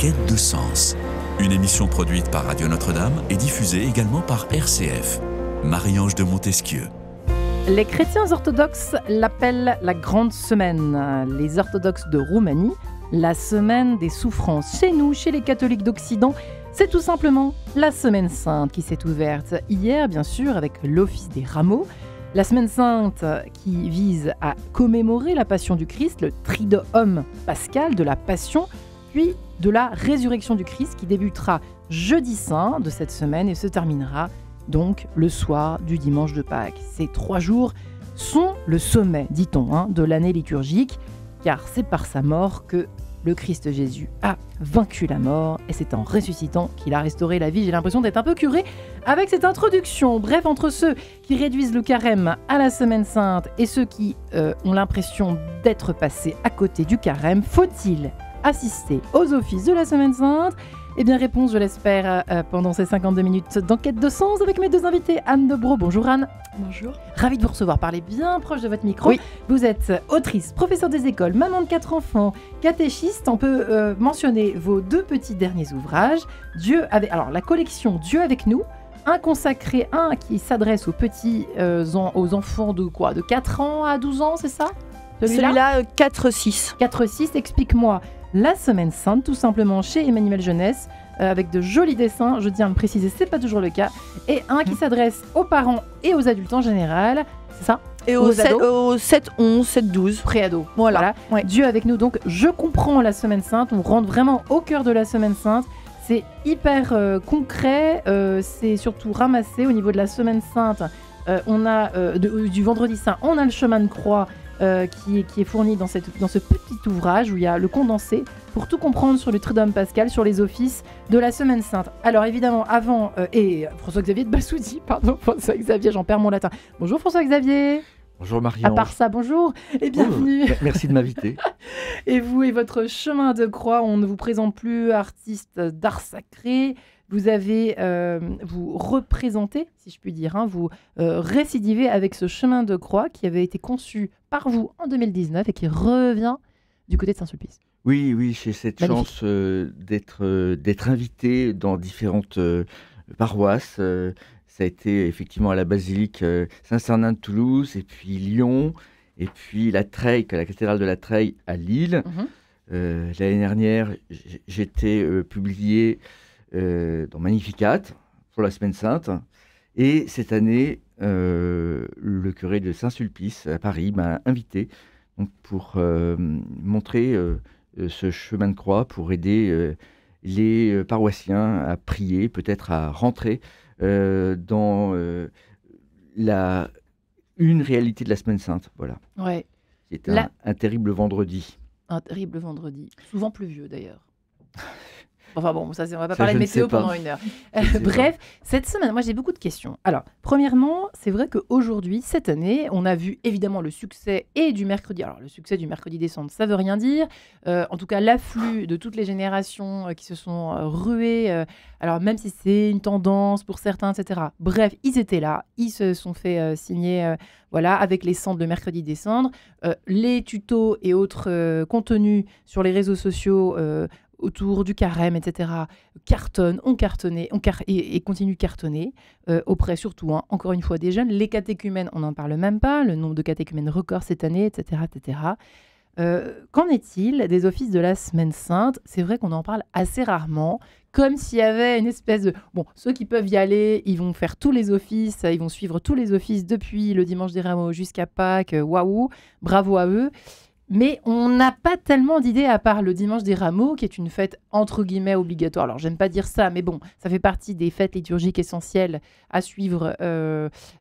quête de sens. Une émission produite par Radio Notre-Dame et diffusée également par RCF. Marie-Ange de Montesquieu. Les chrétiens orthodoxes l'appellent la Grande Semaine. Les orthodoxes de Roumanie, la Semaine des souffrances. Chez nous, chez les catholiques d'Occident, c'est tout simplement la Semaine Sainte qui s'est ouverte hier, bien sûr, avec l'Office des Rameaux. La Semaine Sainte qui vise à commémorer la Passion du Christ, le Triduum pascal de la Passion, puis de la résurrection du Christ qui débutera jeudi saint de cette semaine et se terminera donc le soir du dimanche de Pâques. Ces 3 jours sont le sommet, dit-on, de l'année liturgique, car c'est par sa mort que le Christ Jésus a vaincu la mort et c'est en ressuscitant qu'il a restauré la vie. J'ai l'impression d'être un peu curé avec cette introduction. Bref, entre ceux qui réduisent le carême à la Semaine Sainte et ceux qui ont l'impression d'être passés à côté du carême, faut-il assister aux offices de la Semaine Sainte? Eh bien, réponse, je l'espère, pendant ces 52 minutes d'enquête de sens avec mes 2 invités. Anne Debro, bonjour Anne. Bonjour. Ravie de vous recevoir, parlez bien proche de votre micro. Oui. Vous êtes autrice, professeure des écoles, maman de 4 enfants, catéchiste. On peut mentionner vos 2 petits derniers ouvrages. Alors, la collection Dieu avec nous, un consacré, un qui s'adresse aux petits, aux enfants de quoi? De 4 ans à 12 ans, c'est ça? Celui-là, 4-6. 4-6, explique-moi la Semaine Sainte, tout simplement, chez Emmanuel Jeunesse, avec de jolis dessins, je tiens à le préciser, c'est pas toujours le cas, et un qui s'adresse aux parents et aux adultes en général, c'est ça? Et au 7-11, 7-12. Pré-ado. Voilà. Ouais. Dieu avec nous, donc je comprends la Semaine Sainte, on rentre vraiment au cœur de la Semaine Sainte, c'est hyper concret, c'est surtout ramassé au niveau de la Semaine Sainte, on a du Vendredi Saint, on a le chemin de croix, qui est fourni dans ce petit ouvrage où il y a le condensé pour tout comprendre sur le Triduum pascal, sur les offices de la Semaine Sainte. Alors évidemment, avant, et François-Xavier de Bassoudi, pardon, François-Xavier, j'en perds mon latin. Bonjour François-Xavier. Bonjour Marie-Ange. À part ça, bonjour et bienvenue. Merci de m'inviter. Et vous et votre chemin de croix, on ne vous présente plus artiste d'art sacré. Vous avez, vous représentez, si je puis dire, vous récidivez avec ce chemin de croix qui avait été conçu par vous en 2019 et qui revient du côté de Saint-Sulpice. Oui, j'ai cette Magnifique. chance d'être invité dans différentes paroisses. Ça a été effectivement à la basilique Saint-Cernin de Toulouse, et puis Lyon, et puis la Treille, la cathédrale de la Treille à Lille. L'année dernière, j'étais publié dans Magnificat pour la Semaine Sainte, et cette année le curé de Saint-Sulpice à Paris m'a invité donc, pour montrer ce chemin de croix, pour aider les paroissiens à prier, peut-être à rentrer dans une réalité de la Semaine Sainte, voilà. Ouais. C'est un terrible vendredi. Un terrible vendredi, souvent pluvieux d'ailleurs. Enfin bon, ça, on va pas Ça, parler de je ne météo sais pas. pendant 1 heure. Je sais Bref, cette semaine, moi j'ai beaucoup de questions. Alors, premièrement, c'est vrai qu'aujourd'hui, cette année, on a vu évidemment le succès et du mercredi. Alors, le succès du mercredi des Cendres, ça veut rien dire. En tout cas, l'afflux de toutes les générations qui se sont ruées. Alors, même si c'est une tendance pour certains, etc. Bref, ils étaient là. Ils se sont fait signer, voilà, avec les cendres de mercredi des Cendres. Les tutos et autres contenus sur les réseaux sociaux autour du carême, etc., ont cartonné et continuent de cartonner auprès surtout, encore une fois, des jeunes. Les catéchumènes, on n'en parle même pas, le nombre de catéchumènes record cette année, etc., etc. Qu'en est-il des offices de la Semaine Sainte? C'est vrai qu'on en parle assez rarement, comme s'il y avait une espèce de... Bon, ceux qui peuvent y aller, ils vont faire tous les offices, ils vont suivre tous les offices depuis le dimanche des Rameaux jusqu'à Pâques, waouh, bravo à eux. Mais on n'a pas tellement d'idées à part le dimanche des Rameaux, qui est une fête entre guillemets obligatoire. Alors, j'aime pas dire ça, mais bon, ça fait partie des fêtes liturgiques essentielles à suivre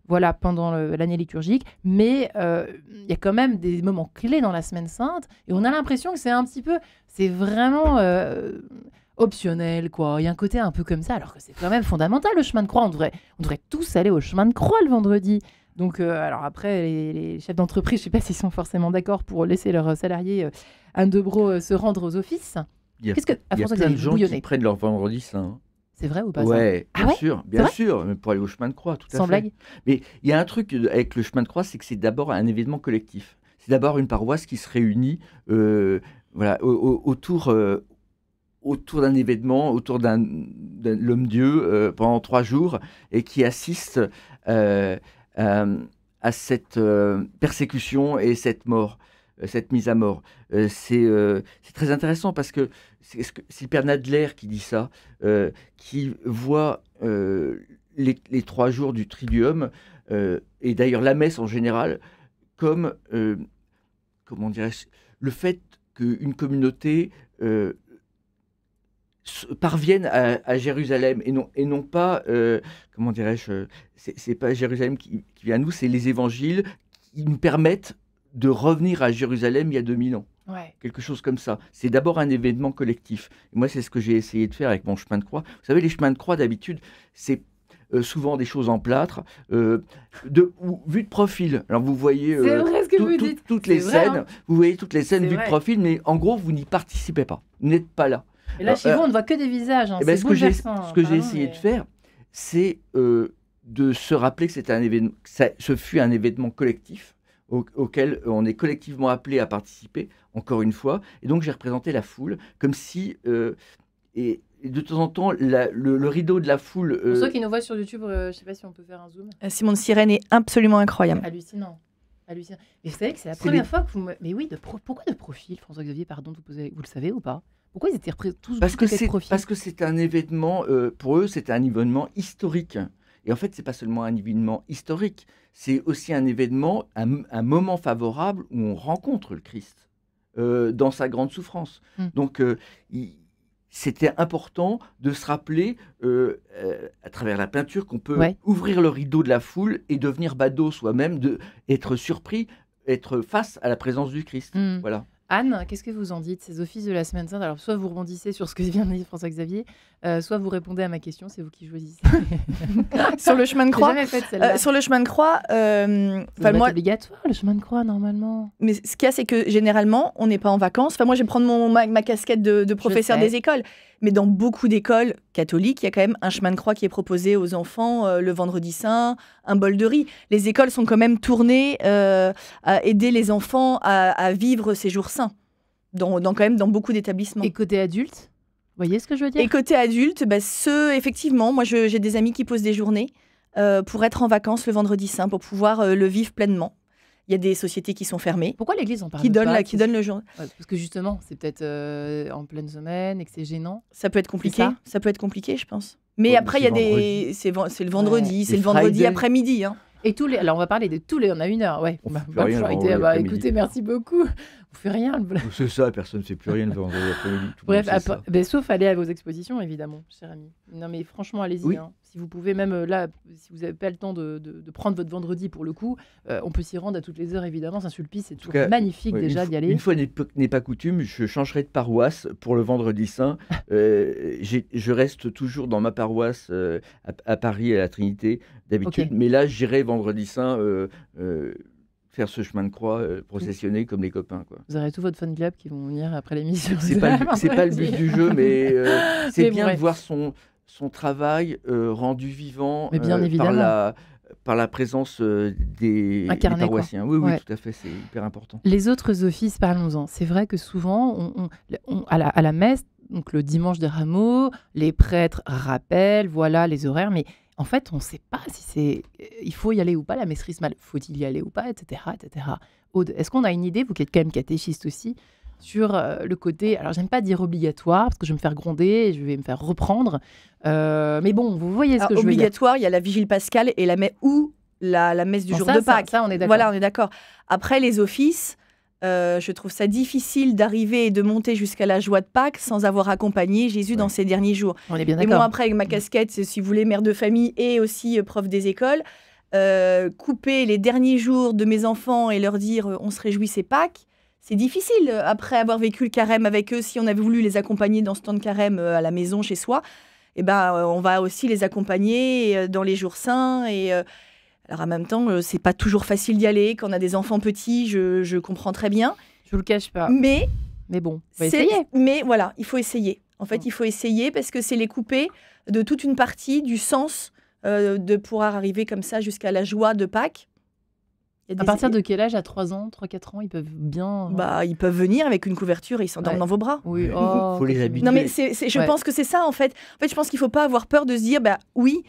voilà, pendant l'année liturgique. Mais il y a quand même des moments clés dans la Semaine Sainte, et on a l'impression que c'est vraiment optionnel, quoi. Il y a un côté un peu comme ça, alors que c'est quand même fondamental, le chemin de croix. On devrait tous aller au chemin de croix le vendredi. Donc, alors après, les chefs d'entreprise, je ne sais pas s'ils sont forcément d'accord pour laisser leurs salariés Anne Debro se rendre aux offices. Il y a François, plein de gens qui prennent leur vendredi saint. C'est vrai ou pas? Ouais, ça bien sûr, mais pour aller au chemin de croix, tout à fait. Sans blague. Mais il y a un truc avec le chemin de croix, c'est que c'est d'abord un événement collectif. C'est d'abord une paroisse qui se réunit voilà, autour autour d'un événement, autour de l'homme-dieu pendant 3 jours et qui assiste à cette persécution et cette mort, cette mise à mort. C'est très intéressant parce que c'est Père Nadler qui dit ça, qui voit les 3 jours du Triduum et d'ailleurs la messe en général comme, comment dirais-je, le fait qu'une communauté parvienne à Jérusalem et non pas, comment dirais-je, c'est pas Jérusalem qui vient à nous, c'est les évangiles qui nous permettent de revenir à Jérusalem il y a 2000 ans. Ouais. Quelque chose comme ça. C'est d'abord un événement collectif. Et moi, c'est ce que j'ai essayé de faire avec mon chemin de croix. Vous savez, les chemins de croix, d'habitude, c'est souvent des choses en plâtre, vu de profil. Alors vous voyez c'est vrai ce que vous dites. toutes les scènes, vrai, hein. vous voyez toutes les scènes C'est vues vrai. de profil, mais en gros, vous n'y participez pas. Vous n'êtes pas là. Et là, chez vous, on ne voit que des visages. Hein. Ben, C'est ce que j'ai bouleversant, essayé de faire, c'est de se rappeler que c'était un événement, ce fut un événement collectif auquel on est collectivement appelé à participer, encore une fois. Et donc, j'ai représenté la foule comme si... et de temps en temps, le rideau de la foule... Pour ceux qui nous voient sur YouTube, je ne sais pas si on peut faire un zoom. Simon de Sirène est absolument incroyable. Hallucinant. Hallucinant. Mais vous savez que c'est la première fois que vous me... Mais oui, pourquoi de profil, François-Xavier, pardon, vous le savez ou pas? Pourquoi ils étaient tous parce que de profil? Parce que c'est un événement, pour eux, c'est un événement historique. Et en fait, ce n'est pas seulement un événement historique, c'est aussi un événement, un moment favorable où on rencontre le Christ dans sa grande souffrance. Donc, c'était important de se rappeler, à travers la peinture, qu'on peut ouvrir le rideau de la foule et devenir badaud soi-même, être surpris, être face à la présence du Christ. Voilà. Anne, qu'est-ce que vous en dites, ces offices de la Semaine Sainte? Alors, soit vous rebondissez sur ce que vient de dire François-Xavier, soit vous répondez à ma question, c'est vous qui choisissez. Sur le chemin de croix, jamais fait celle-là. sur le chemin de croix, c'est obligatoire, le chemin de croix, normalement. Mais ce qu'il y a, c'est que généralement, on n'est pas en vacances. Enfin, moi, je vais prendre ma casquette de professeur des écoles. Mais dans beaucoup d'écoles catholiques, il y a quand même un chemin de croix qui est proposé aux enfants le vendredi saint, un bol de riz. Les écoles sont quand même tournées à aider les enfants à vivre ces jours saints, quand même dans beaucoup d'établissements. Et côté adulte, vous voyez ce que je veux dire? Et côté adulte, effectivement, moi j'ai des amis qui posent des journées pour être en vacances le vendredi saint, pour pouvoir le vivre pleinement. Il y a des sociétés qui sont fermées. Pourquoi l'Église en parle qui pas? Qui donnent le jour. Parce que justement, c'est peut-être en pleine semaine et que c'est gênant. Ça peut être compliqué. Ça peut être compliqué, je pense. Mais après, il y a c'est le vendredi, c'est le vendredi après-midi. Hein. Et alors on va parler de tous les, on a 1 heure, ouais. Écoutez, merci beaucoup. On fait rien. C'est ça, personne ne fait plus rien le vendredi après-midi. Bref, sauf aller à vos expositions, évidemment, cher ami. Non, mais franchement, allez-y. Oui. Hein. Si vous pouvez, même là, si vous n'avez pas le temps de prendre votre vendredi pour le coup, on peut s'y rendre à toutes les heures, évidemment. Saint-Sulpice, c'est toujours magnifique déjà d'y aller. Une fois n'est pas coutume, je changerai de paroisse pour le vendredi saint. Je reste toujours dans ma paroisse à Paris, à la Trinité, d'habitude. Okay. Mais là, j'irai vendredi saint faire ce chemin de croix, processionner comme les copains. Quoi. Vous aurez tout votre fan club qui vont venir après l'émission. C'est pas le but du jeu, mais c'est bien de voir son travail rendu vivant par la présence des paroissiens. Oui, tout à fait, c'est hyper important. Les autres offices, parlons-en. C'est vrai que souvent, à la messe, donc le dimanche des Rameaux, les prêtres rappellent, voilà les horaires, mais en fait, on ne sait pas si il faut y aller ou pas, la messe chrismale, faut-il y aller ou pas, etc. etc. Aude, est-ce qu'on a une idée, vous qui êtes quand même catéchiste aussi, sur le côté, alors j'aime pas dire obligatoire, parce que je vais me faire gronder, et je vais me faire reprendre, mais bon, vous voyez ce que je veux dire. Obligatoire, il y a la vigile pascale et la messe du jour de Pâques. Ça, on est d'accord. Voilà, on est d'accord. Après, les offices, je trouve ça difficile d'arriver et de monter jusqu'à la joie de Pâques sans avoir accompagné Jésus dans ces derniers jours. On est bien d'accord. Et moi, après, avec ma casquette, si vous voulez, mère de famille et aussi prof des écoles, couper les derniers jours de mes enfants et leur dire on se réjouit, c'est Pâques, c'est difficile. Après avoir vécu le carême avec eux, si on avait voulu les accompagner dans ce temps de carême à la maison, chez soi, on va aussi les accompagner dans les jours saints et... Alors en même temps, c'est pas toujours facile d'y aller. Quand on a des enfants petits, je comprends très bien. Je vous le cache pas. Mais bon, on va essayer. Mais voilà, il faut essayer. En fait, il faut essayer parce que c'est les couper de toute une partie du sens de pouvoir arriver comme ça jusqu'à la joie de Pâques. Il y a À des- partir de quel âge? À 3 ans, 3-4 ans, ils peuvent bien. Bah, ils peuvent venir avec une couverture et ils s'endorment Ouais. dans vos bras. Oui, Faut les que c'est habituer. Non, mignon. mais je Ouais. pense que c'est ça, en fait. En fait, je pense qu'il ne faut pas avoir peur de se dire, bah oui,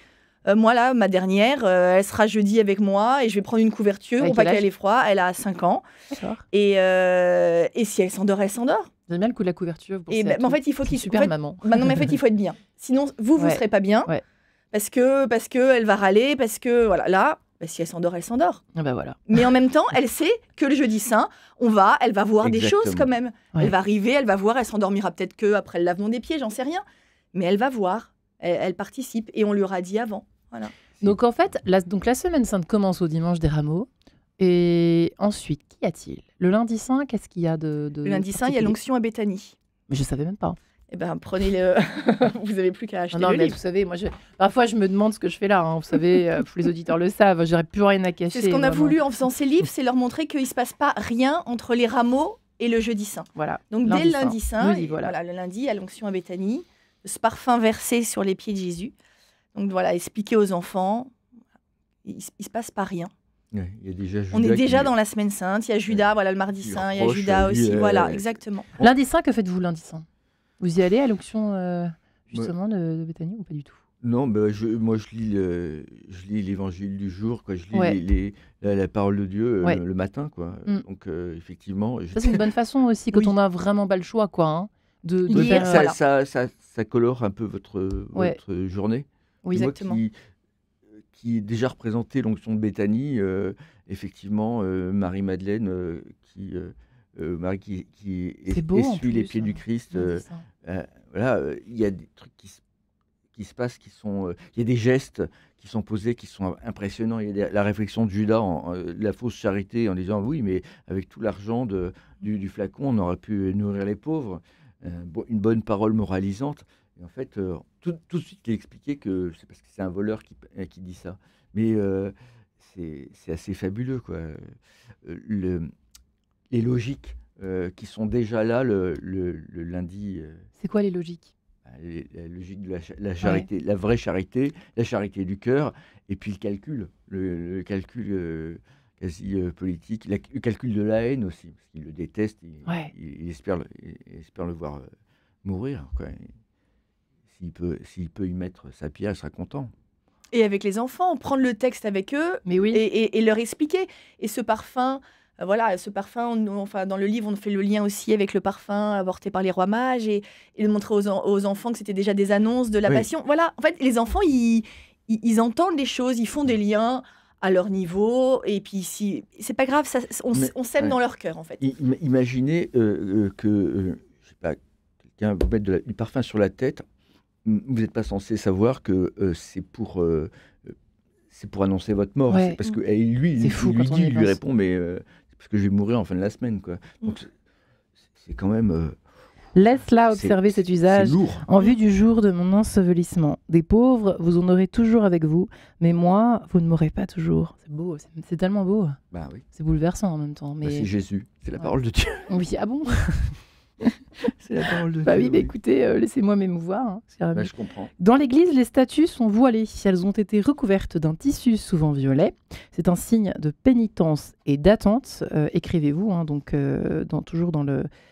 moi, là, ma dernière, elle sera jeudi avec moi et je vais prendre une couverture Avec pour pas quel âge? qu'elle ait froid. Elle a 5 ans. D'accord. Et si elle s'endort, elle s'endort. J'aime bien le coup de la couverture. Vous Et pensez à en tout. fait, il faut C'est qu'il super en fait, maman. bah non, mais en fait, il faut être bien. Sinon, vous Ouais. serez pas bien. Ouais. Parce que elle va râler, parce que, voilà, là, bah, si elle s'endort, elle s'endort. Ah bah voilà. Mais en même temps, elle sait que le jeudi saint, elle va voir des choses Exactement. quand même. Ouais. Elle va arriver, elle va voir, elle s'endormira peut-être que après le lavement des pieds, j'en sais rien. Mais elle va voir, elle participe et on lui aura dit avant. Voilà. Donc en fait, la semaine sainte commence au dimanche des Rameaux. Et ensuite, qu'y a-t-il? Le lundi saint, qu'est-ce qu'il y a de Le lundi saint, il y a particulier? l'onction à Béthanie. Mais je savais même pas. Eh ben, prenez-le. Vous avez plus qu'à acheter Non, le mais livre. vous savez, moi, parfois, je me demande ce que je fais là. Vous savez, les auditeurs le savent. J'aurais plus rien à cacher. C'est ce qu'on a vraiment. voulu en faisant ces livres, c'est leur montrer qu'il ne se passe pas rien entre les rameaux et le jeudi saint. Voilà. Donc dès le lundi saint, Nous y voilà. le lundi, à l'onction à Béthanie, ce parfum versé sur les pieds de Jésus. Donc voilà, expliquer aux enfants, il se passe pas rien. Ouais, il y a déjà On est Judas déjà qui- dans la semaine sainte, il y a Judas, voilà le mardi qui saint, il y a reproche Judas à lui, aussi, voilà, exactement. Lundi saint, que faites-vous lundi saint? Vous y allez à l'onction justement de Béthanie ou pas du tout? Non, bah, moi je lis l'évangile du jour, quoi. Je lis Ouais. la parole de Dieu Ouais. le matin, quoi. Mm. Donc effectivement, Ça, c'est une bonne façon aussi, quand Oui. on a vraiment pas le choix, quoi. Hein, de Oui, faire, voilà. ça colore un peu votre Ouais. journée. Oui, Et moi exactement. qui ai déjà représenté l'onction de Béthanie, effectivement, Marie-Madeleine, Marie qui C'est beau, en essuie les plus, pieds hein, du Christ. lundi saint. Voilà, il y a des trucs qui se passent, il y a des gestes qui sont posés, qui sont impressionnants. Il y a la réflexion de Judas, la fausse charité, en disant oui, mais avec tout l'argent du flacon, on aurait pu nourrir les pauvres. Une bonne parole moralisante. Et en fait, tout de suite, il a expliqué que c'est parce que c'est un voleur qui dit ça. Mais c'est assez fabuleux, quoi. Les logiques qui sont déjà là le lundi. C'est quoi les logiques? La logique de la charité, la vraie charité, la charité du cœur, et puis le calcul quasi politique, le calcul de la haine aussi, parce qu'il le déteste, il espère le voir mourir, quoi. S'il peut y mettre sa pierre, il sera content. Et avec les enfants, prendre le texte avec eux Mais oui. et leur expliquer. Et ce parfum, enfin, dans le livre, on fait le lien aussi avec le parfum apporté par les rois mages et de montrer aux enfants que c'était déjà des annonces de la Oui. passion. Voilà, en fait, les enfants, ils entendent les choses, ils font des liens à leur niveau. Et puis, c'est pas grave, on s'aime ouais. dans leur cœur, en fait. Imaginez que, je sais pas, quelqu'un vous mette du parfum sur la tête. Vous n'êtes pas censé savoir que c'est pour annoncer votre mort. Ouais. C'est parce que lui, C'est fou il lui quand on dit, y il lui pense. répond, mais c'est parce que je vais mourir en fin de la semaine, quoi. Donc c'est quand même. Laisse-la observer cet usage. C'est lourd. En vue du jour de mon ensevelissement. Des pauvres, vous en aurez toujours avec vous, mais moi, vous ne m'aurez pas toujours. C'est beau, c'est tellement beau. Bah oui. C'est bouleversant en même temps. Bah, Mais c'est Jésus, c'est la Ouais. parole de Dieu. oui, ah bon? C'est la parole de Bah Dieu. oui, bah écoutez, laissez-moi m'émouvoir. Hein, cher ami. Bah, je comprends. Dans l'église, les statues sont voilées. Elles ont été recouvertes d'un tissu souvent violet. C'est un signe de pénitence et d'attente. Écrivez-vous, hein, donc, toujours dans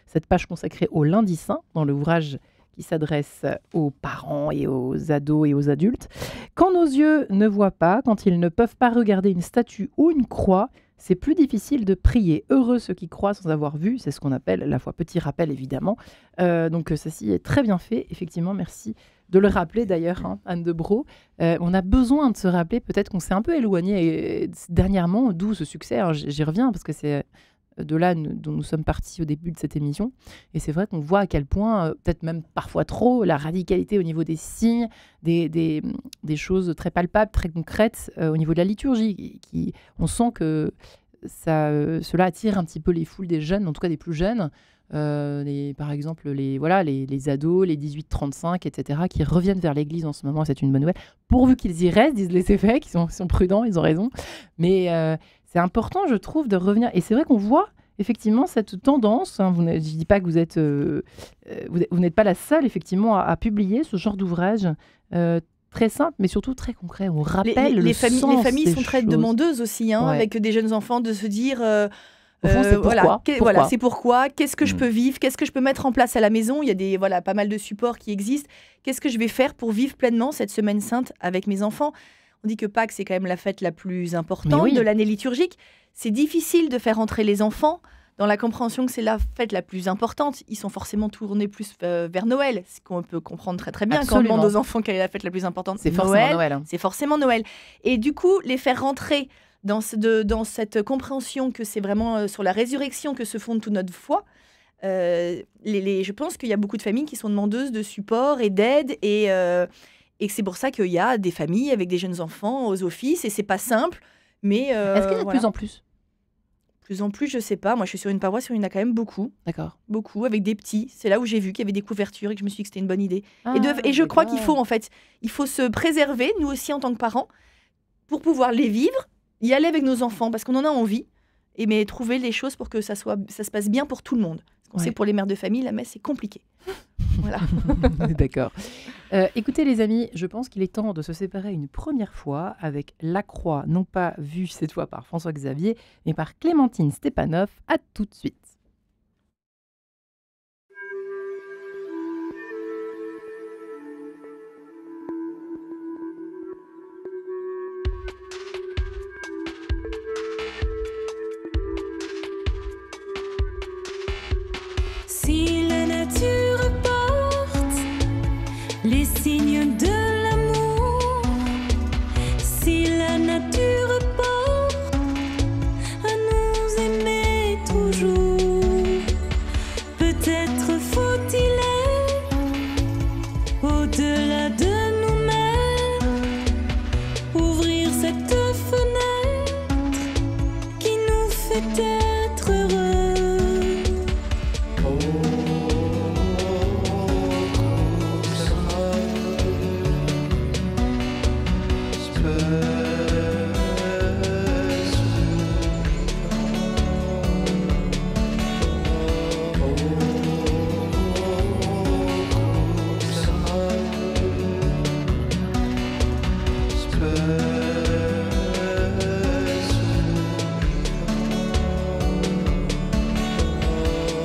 cette page consacrée au lundi saint, dans l'ouvrage qui s'adresse aux parents et aux ados et aux adultes. Quand nos yeux ne voient pas, quand ils ne peuvent pas regarder une statue ou une croix, c'est plus difficile de prier. Heureux ceux qui croient sans avoir vu, c'est ce qu'on appelle la foi. Petit rappel, évidemment. Donc, ceci est très bien fait. Effectivement, merci de le rappeler, d'ailleurs, hein, Anne de Bro. On a besoin de se rappeler, peut-être qu'on s'est un peu éloigné dernièrement, d'où ce succès. Alors, j'y reviens, parce que c'est de là dont nous sommes partis au début de cette émission. Et c'est vrai qu'on voit à quel point, peut-être même parfois trop, la radicalité au niveau des signes, des choses très palpables, très concrètes, au niveau de la liturgie. On sent que cela attire un petit peu les foules des jeunes, en tout cas des plus jeunes. Par exemple, les ados, les 18-35, etc., qui reviennent vers l'église en ce moment, c'est une bonne nouvelle. Pourvu qu'ils y restent, disent les évêques, ils sont prudents, ils ont raison. Mais c'est important, je trouve, de revenir. Et c'est vrai qu'on voit effectivement cette tendance. Hein, je ne dis pas que vous n'êtes pas la seule, effectivement, à publier ce genre d'ouvrage très simple, mais surtout très concret. On Les, rappelle les le familles, sens les familles des sont très choses. demandeuses aussi, hein, Ouais. avec des jeunes enfants, de se dire Au fond, c'est voilà, pourquoi. voilà, c'est pourquoi, qu'est-ce que je Mm. peux vivre, qu'est-ce que je peux mettre en place à la maison. Il y a pas mal de supports qui existent. Qu'est-ce que je vais faire pour vivre pleinement cette semaine sainte avec mes enfants? On dit que Pâques, c'est quand même la fête la plus importante Mais oui. de l'année liturgique. C'est difficile de faire entrer les enfants dans la compréhension que c'est la fête la plus importante. Ils sont forcément tournés plus vers Noël, ce qu'on peut comprendre très très bien quand on Absolument. demande aux enfants quelle est la fête la plus importante. C'est forcément Noël. hein. C'est forcément Noël. Et du coup, les faire rentrer dans cette compréhension que c'est vraiment sur la résurrection que se fonde toute notre foi. Je pense qu'il y a beaucoup de familles qui sont demandeuses de support et d'aide, et que c'est pour ça qu'il y a des familles avec des jeunes enfants aux offices, et c'est pas simple. Mais Est-ce qu'il y en a de voilà. plus en plus? Plus en plus, je sais pas. Moi, je suis sur une paroisse où il y en a quand même beaucoup, D'accord. avec des petits. C'est là où j'ai vu qu'il y avait des couvertures et que je me suis dit que c'était une bonne idée. Ah, Et je crois qu'il d'accord. faut, en fait, il faut se préserver, nous aussi en tant que parents, pour pouvoir les vivre, y aller avec nos enfants, parce qu'on en a envie, mais trouver les choses pour que ça se passe bien pour tout le monde. Parce qu'on Ouais. sait que pour les mères de famille, la messe, c'est compliqué. Voilà. D'accord. Écoutez les amis, je pense qu'il est temps de se séparer une première fois avec la croix, non pas vue cette fois par François Xavier, mais par Clémentine Stepanov. À tout de suite. Si la nature porte les signes de l'amour, si la nature porte à nous aimer toujours, peut-être faut-il au-delà de nous-mêmes ouvrir cette fenêtre qui nous fait être heureux.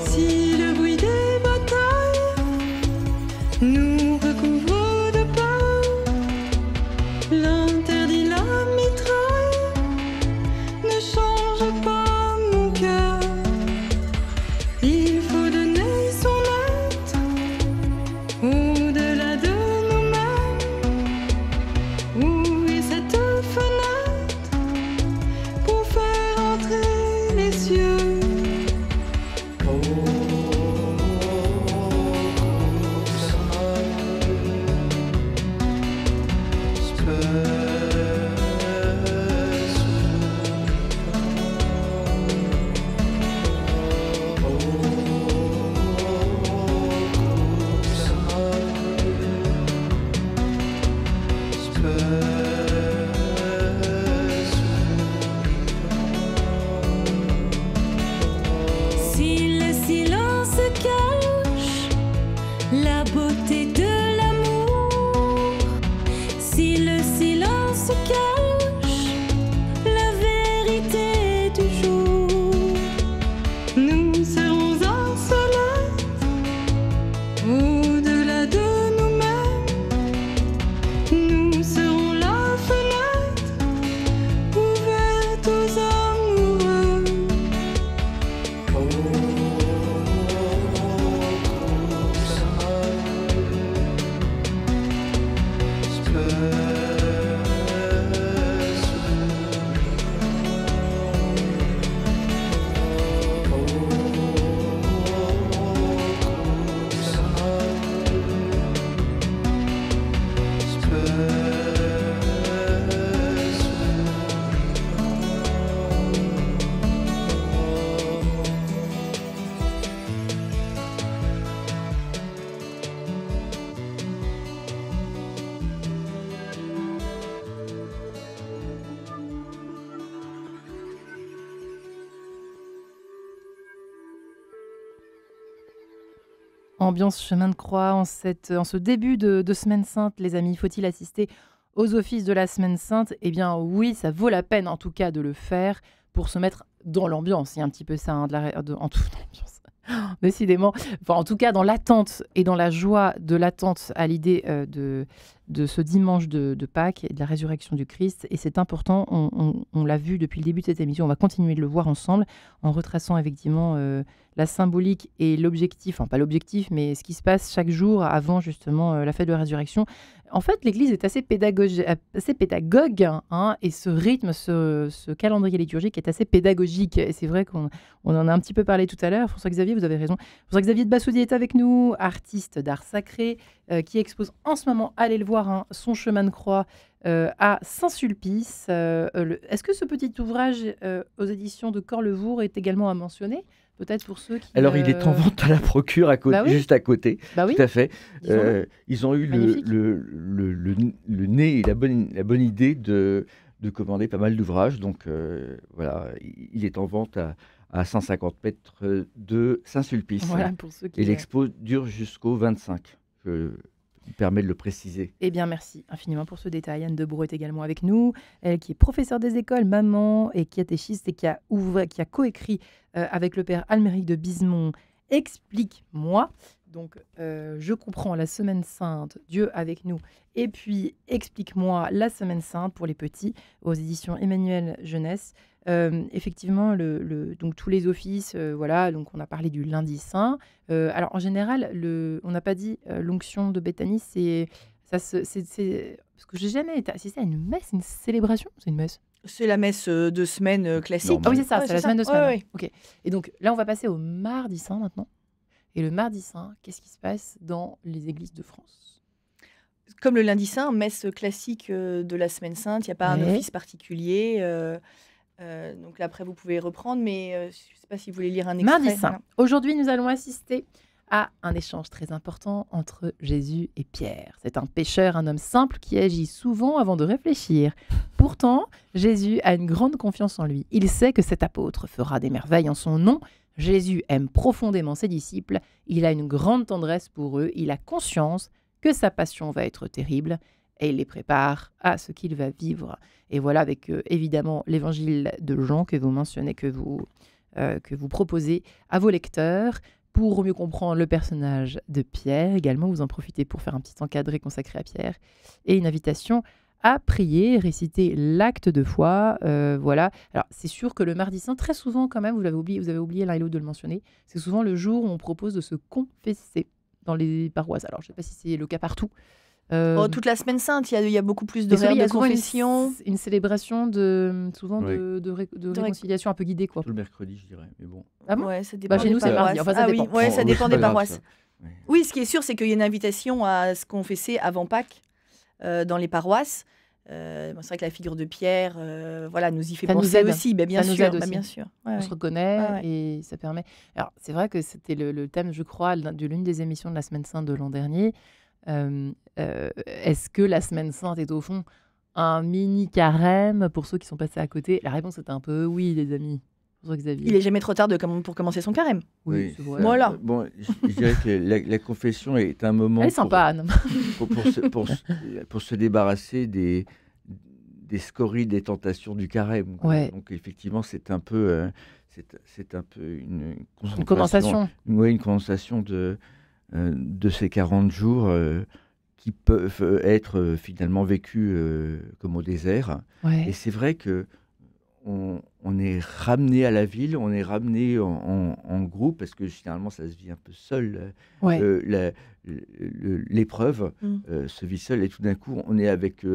Si le bruit des batailles nous recouvre de peur, l'interdit, la mitraille ne change pas mon cœur. Il faut donner son aide au-delà de nous-mêmes, ouvrir cette fenêtre pour faire entrer les cieux. Si le silence cache la beauté de l'amour, si le silence cache la vérité du jour, nous serons un seul être au-delà de nous-mêmes. Nous serons la fenêtre ouverte aux amoureux. ambiance chemin de croix en ce début de Semaine Sainte, les amis. Faut-il assister aux offices de la Semaine Sainte? Eh bien oui, ça vaut la peine en tout cas de le faire pour se mettre dans l'ambiance. Il y a un petit peu ça, hein, en toute ambiance. Décidément. Enfin, en tout cas, dans l'attente et dans la joie de l'attente à l'idée de ce dimanche de Pâques et de la résurrection du Christ. Et c'est important, on l'a vu depuis le début de cette émission, on va continuer de le voir ensemble en retraçant effectivement la symbolique et l'objectif, enfin pas l'objectif, mais ce qui se passe chaque jour avant justement la fête de la résurrection. En fait, l'Église est assez pédagogue, hein, et ce rythme, ce calendrier liturgique est assez pédagogique. Et c'est vrai qu'on en a un petit peu parlé tout à l'heure. François-Xavier, vous avez raison. François-Xavier de Bassoudy est avec nous, artiste d'art sacré, qui expose en ce moment, allez le voir, hein, son chemin de croix à Saint-Sulpice. Est-ce que ce petit ouvrage aux éditions de Corlevour est également à mentionner? Peut-être pour ceux qui... Alors, il est en vente à la procure, Bah oui. juste à côté. Bah oui. Tout à fait. Disons-le. Ils ont eu Magnifique. le nez et la bonne idée de commander pas mal d'ouvrages. Donc, voilà, il est en vente à 150 mètres de Saint-Sulpice. Voilà, pour ceux qui... Et l'expo dure jusqu'au 25. Je me permets de le préciser. Eh bien, merci infiniment pour ce détail. Anne Debreu est également avec nous. Elle qui est professeure des écoles, maman et catéchiste et qui a coécrit avec le père Alméric de Bismont « Explique-moi ». Donc, je comprends la Semaine Sainte, Dieu avec nous. Et puis, Explique-moi la Semaine Sainte pour les petits aux éditions Emmanuel Jeunesse. Effectivement, donc tous les offices, voilà, donc on a parlé du lundi saint. Alors en général, on n'a pas dit l'onction de Béthanie, parce que j'ai jamais été assistée à une messe, une célébration, c'est une messe. C'est la messe de semaine classique. Ah oui, c'est ça, Ouais, c'est la semaine de semaine. Ouais, ouais. Ok. Et donc là, on va passer au mardi saint maintenant. Et le mardi saint, qu'est-ce qui se passe dans les églises de France? Comme le lundi saint, messe classique de la semaine sainte, il n'y a pas un Ouais. office particulier. Donc là, après, vous pouvez reprendre, mais je ne sais pas si vous voulez lire un extrait. Mardi saint. Voilà. Aujourd'hui, nous allons assister à un échange très important entre Jésus et Pierre. C'est un pêcheur, un homme simple qui agit souvent avant de réfléchir. Pourtant, Jésus a une grande confiance en lui. Il sait que cet apôtre fera des merveilles en son nom. Jésus aime profondément ses disciples. Il a une grande tendresse pour eux. Il a conscience que sa passion va être terrible et il les prépare à ce qu'il va vivre. Et voilà avec évidemment l'évangile de Jean que vous mentionnez, que vous proposez à vos lecteurs. Pour mieux comprendre le personnage de Pierre, également, vous en profitez pour faire un petit encadré consacré à Pierre et une invitation à prier, réciter l'acte de foi. Voilà. Alors, c'est sûr que le mardi saint, très souvent, quand même, vous avez oublié l'un et l'autre de le mentionner, c'est souvent le jour où on propose de se confesser dans les paroisses. Alors, je ne sais pas si c'est le cas partout. Toute la semaine sainte, il y a beaucoup plus Mais souvent, d'horaires il y a de souvent confession. une célébration souvent Oui. de réconciliation un peu guidée, quoi. Tout le mercredi, je dirais. Mais bon. Ah bon? Ouais, ça dépend Chez des nous, c'est paroisses. mardi. Enfin, ça Ah dépend. oui, ouais, ça Oh, dépend c'est des pas grave, paroisses. ça. Ouais. Oui, ce qui est sûr, c'est qu'il y a une invitation à se confesser avant Pâques dans les paroisses. C'est vrai que la figure de Pierre, voilà, nous y fait Ça nous penser aide. aussi. Bien Ça nous sûr, aide aussi. bien sûr. Ouais, On ouais. se reconnaît Ouais, ouais. et ça permet. Alors, c'est vrai que c'était le thème, je crois, de l'une des émissions de la Semaine Sainte de l'an dernier. Est-ce que la Semaine Sainte est au fond un mini carême pour ceux qui sont passés à côté? La réponse est un peu oui, les amis. Xavier. Il est jamais trop tard pour commencer son carême. Oui, c'est vrai. Voilà. Bon, je dirais que la confession est un moment Elle est sympa, Anne. pour se débarrasser des scories, des tentations du carême. Quoi. Ouais. Donc effectivement, c'est un peu une Une condensation. Oui, une condensation de ces 40 jours qui peuvent être finalement vécus comme au désert. Ouais. Et c'est vrai que on est ramené à la ville, on est ramené en groupe, parce que généralement ça se vit un peu seul. Ouais. L'épreuve se vit seul, et tout d'un coup on est avec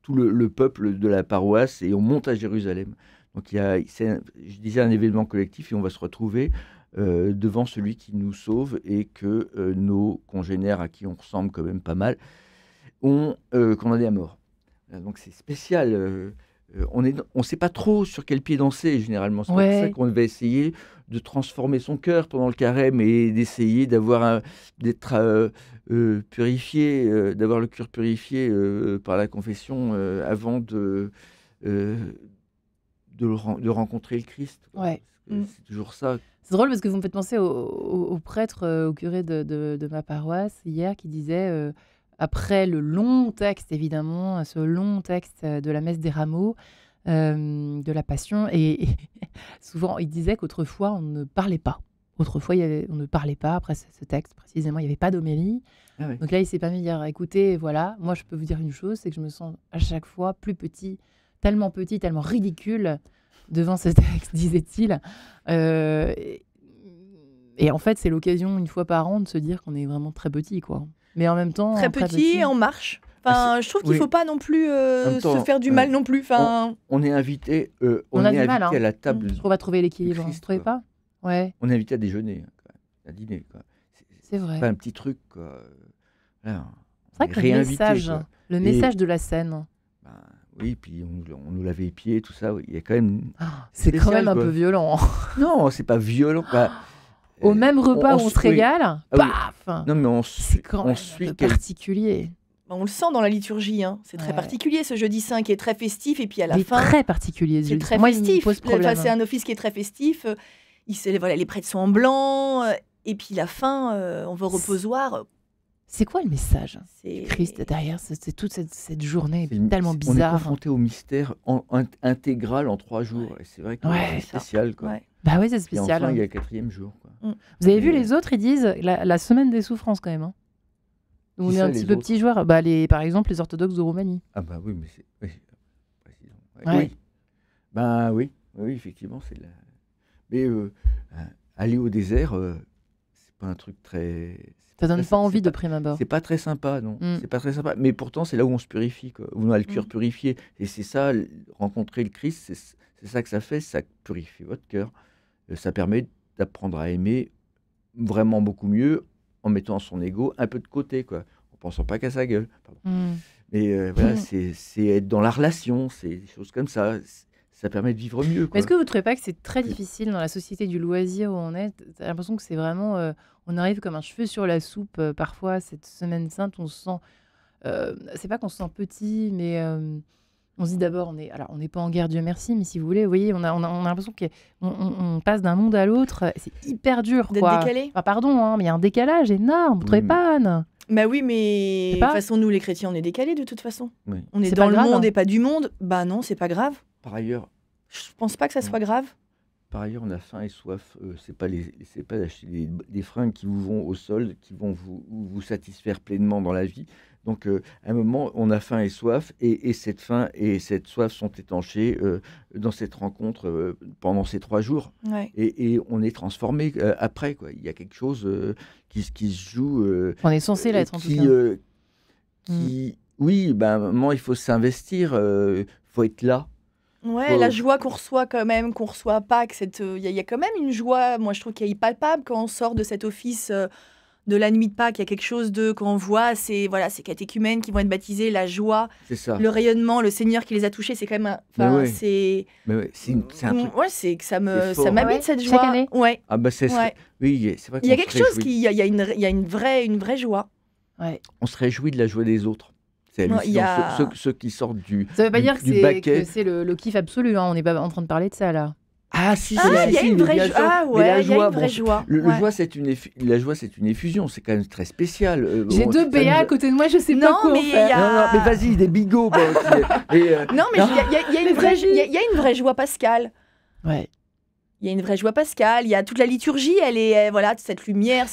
tout le peuple de la paroisse, et on monte à Jérusalem. Donc je disais un événement collectif, et on va se retrouver devant celui qui nous sauve, et que nos congénères, à qui on ressemble quand même pas mal, ont condamné à mort. Donc c'est spécial. On ne sait pas trop sur quel pied danser généralement. C'est pour ça qu'on va essayer de transformer son cœur pendant le carême, et d'essayer d'être purifié, d'avoir le cœur purifié par la confession avant de rencontrer le Christ. Ouais. C'est toujours ça. C'est drôle parce que vous me faites penser au prêtre, au curé de ma paroisse hier qui disait, après le long texte, évidemment, ce long texte de la messe des rameaux, de la Passion, et souvent il disait qu'autrefois on ne parlait pas. Autrefois, on ne parlait pas après ce texte, précisément, il n'y avait pas d'homélie. Ah ouais. Donc là, il s'est permis de dire, écoutez, voilà, moi je peux vous dire une chose, c'est que je me sens à chaque fois plus petit, tellement ridicule devant ce texte, disait-il. Et en fait, c'est l'occasion, une fois par an, de se dire qu'on est vraiment très petit, quoi. Mais en même temps... Très petit et en marche. Enfin, je trouve qu'il ne faut pas non plus même temps, se faire du mal non plus. Enfin, On est invité, On a est du mal, invité hein. à la table. On va trouver l'équilibre, Christ, vous trouvez quoi. pas? Ouais, On est invité à déjeuner, hein, quand même, à dîner. Quoi. c'est vrai. pas un petit truc. Quoi. Voilà, C'est vrai on est que réinvité, le quoi. message de la scène, Ben, oui, puis on nous lavait les pieds, tout ça. Il y a quand même. c'est quand spécial, même un quoi. peu violent. Non, c'est pas violent. Bah, Au même repas où on se oui. régale, Ah oui. paf. Non, mais C'est quand même on un suit peu quel- particulier. on le sent dans la liturgie. Hein. C'est très Ouais. particulier ce jeudi saint qui est très festif. Et puis à la Il est fin, très particulier. c'est très Moi, il me festif. pose problème. Enfin, c'est un office qui est très festif. Voilà, les prêtres sont en blanc. Et puis la fin, on va au reposoir. C'est quoi le message C'est Christ derrière, c'est toute cette journée c'est- tellement On est bizarre. confronté au mystère intégral en 3 jours. Et c'est vrai que Ouais, c'est spécial. Quoi. Ouais. Bah oui, c'est Et spécial. enfin, il y a le 4e jour. Quoi. Vous avez vu Mais- les autres, ils disent la semaine des souffrances quand même. Hein. On Qui est ça, un les petit peu autres petits joueurs. Bah, par exemple, les orthodoxes de Roumanie. Ah bah oui, mais c'est... Oui, président. Ouais. Oui. Ben oui, effectivement, c'est la... Mais aller au désert, c'est pas un truc très... c'est Ça donne très- pas envie c'est de prime abord. C'est pas très sympa, non. Mm. C'est pas très sympa. Mais pourtant, c'est là où on se purifie, quoi. Où on a le cœur Mm. purifié. Et c'est ça, rencontrer le Christ, c'est ça que ça fait. Ça purifie votre cœur. Ça permet d'apprendre à aimer vraiment beaucoup mieux en mettant son ego un peu de côté, quoi. En pensant pas qu'à sa gueule. Pardon. Mm. Mais voilà, Mm. c'est être dans la relation, c'est des choses comme ça. Ça permet de vivre mieux, Mais quoi. est-ce que vous ne trouvez pas que c'est très difficile dans la société du loisir où on est? T'as l'impression que c'est vraiment... on arrive comme un cheveu sur la soupe. Parfois, cette semaine sainte, on se sent... c'est pas qu'on se sent petit, mais on se dit d'abord, on n'est pas en guerre, Dieu merci, mais si vous voulez, vous voyez, on a l'impression qu'on passe d'un monde à l'autre. C'est hyper dur, d'être quoi. décalé. Enfin, pardon, hein, mais il y a un décalage énorme. Vous trouvez Oui, pas, Anne? Bah oui, mais de C'est pas- toute façon, nous les chrétiens, on est décalés de toute façon. Oui. On est C'est dans pas le grave, monde hein. et pas du monde. Bah non, c'est pas grave. Par ailleurs, Je pense pas que ça soit grave. on a faim et soif. C'est pas d'acheter des fringues qui vous vont au sol, qui vont vous satisfaire pleinement dans la vie. Donc, à un moment, on a faim et soif, et cette faim et cette soif sont étanchées dans cette rencontre pendant ces 3 jours. Ouais. Et on est transformé après, quoi. Il y a quelque chose qui se joue. On est censé l'être, en tout qui, cas. Oui, ben, à un moment, il faut s'investir, faut être là. Ouais, Faut- la joie qu'on reçoit quand même, qu'on reçoit à Pâques, il y a quand même une joie, moi je trouve qu'elle est palpable quand on sort de cet office de la nuit de Pâques. Il y a quelque chose de, quand on voit ces catéchumènes qui vont être baptisés, la joie, C'est ça. le rayonnement, le Seigneur qui les a touchés, c'est quand même Mais enfin, ouais. c'est... Mais ouais, c'est un truc. Ouais, c'est que ça c'est fort. m'habite Ah ouais, cette chaque joie. année Ouais. Ah bah c'est Ouais. oui, c'est vrai Il y a qu'on quelque se chose réjouit. il y a une vraie joie. Ouais. On se réjouit de la joie des autres. C'est Ouais, hallucinant. il y a- Ceux qui sortent du Ça veut pas dire que du baquet. c'est le kiff absolu. Hein. On n'est pas en train de parler de ça, là. Ah si, Ah, il y a une vraie joie. Ah Mais la ouais, il y a joie, une vraie bon, joie. Le Ouais. joie, la joie, c'est une effusion. C'est quand même très spécial. J'ai Bon, 2 ça BA à nous- côté de moi, je sais Non, pas quoi en mais il y faire. a- Non, non, mais vas-y, des bigots. Bon, Non, mais il y a une vraie vas-y. il y a une vraie joie pascale. Ouais. Il y a une vraie joie pascale, il y a toute la liturgie, voilà, cette lumière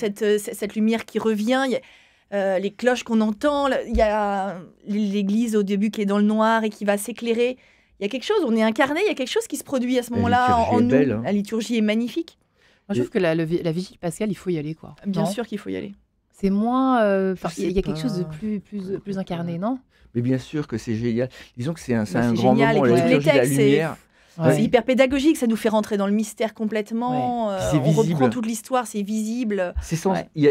qui revient, il y a, les cloches qu'on entend, il y a l'église au début qui est dans le noir et qui va s'éclairer. Il y a quelque chose, on est incarné, il y a quelque chose qui se produit à ce La moment-là liturgie en est nous. belle, hein. La liturgie est magnifique. Moi, je trouve que la vigile pascale, il faut y aller, quoi. Bien Non sûr qu'il faut y aller. C'est moins. Il sais y a quelque chose de pas. plus incarné, non? Mais bien sûr que c'est génial. Disons que c'est un Bah, un c'est grand génial, moment, et la puis tous les liturgie de la textes, c'est- lumière. Ouais. C'est hyper pédagogique, ça nous fait rentrer dans le mystère complètement. Puis c'est On reprend visible. toute l'histoire, c'est visible. Ouais. Il y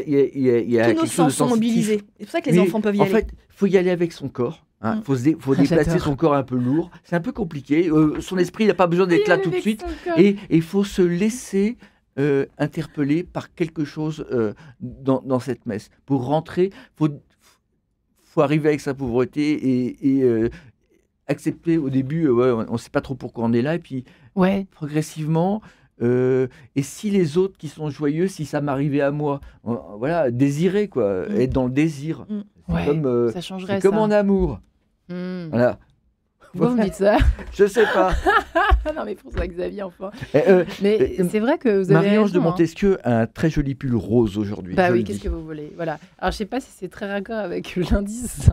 a Tous nos quelque chose de sens sont sensitif. mobilisés. C'est pour ça que les Mais enfants peuvent y en aller. fait, il faut y aller avec son corps. Hein. Mm. Faut déplacer J'adore. son corps un peu lourd. C'est un peu compliqué. Son esprit, il n'a pas besoin d'être là tout de suite. Et il faut se laisser interpeller par quelque chose dans cette messe. Pour rentrer, faut arriver avec sa pauvreté et accepter au début, on ne sait pas trop pourquoi on est là. Et puis, Ouais. progressivement, Et si les autres qui sont joyeux, si ça m'arrivait à moi, voilà, désirer quoi, être dans le désir. C'est Ouais, comme, ça changerait c'est comme ça. en amour. Hmm. Voilà. Vous me dites ça. Je sais pas. Non, mais François Xavier, enfin. Euh, Mais euh, c'est vrai que vous avez Marie-Ange de raison, hein. Montesquieu a un très joli pull rose aujourd'hui. Bah je oui, le qu'est-ce dis. que vous voulez. Voilà. Alors, je sais pas si c'est très raccord avec l'indice.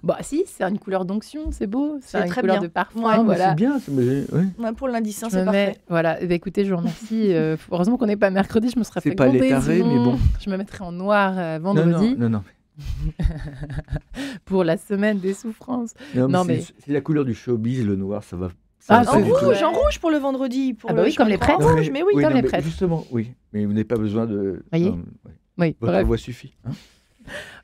Bah si, c'est une couleur d'onction, c'est beau. C'est une très couleur bien. de parfum, Ouais, Ah, mais voilà. c'est bien. Oui. Ouais, pour l'indice, Je c'est me parfait. mets, voilà. Eh ben, écoutez, je vous remercie. Heureusement qu'on n'est pas mercredi, je me serais C'est fait pas les gronder, tarés, sinon mais bon. Je me mettrais en noir Non, vendredi non. pour la semaine des souffrances. Non, Non, mais mais- c'est la couleur du showbiz, le noir, ça va. Ah, Ça En va c'est pas du tout. rouge, en rouge pour le vendredi. Pour Ah bah le oui, comme les chemin de croix. prêtres. En rouge, mais oui. comme non, les mais prêtres. Justement, oui. Mais vous n'avez pas besoin de. Voyez non, ouais. Oui, Votre bref. voix suffit. hein.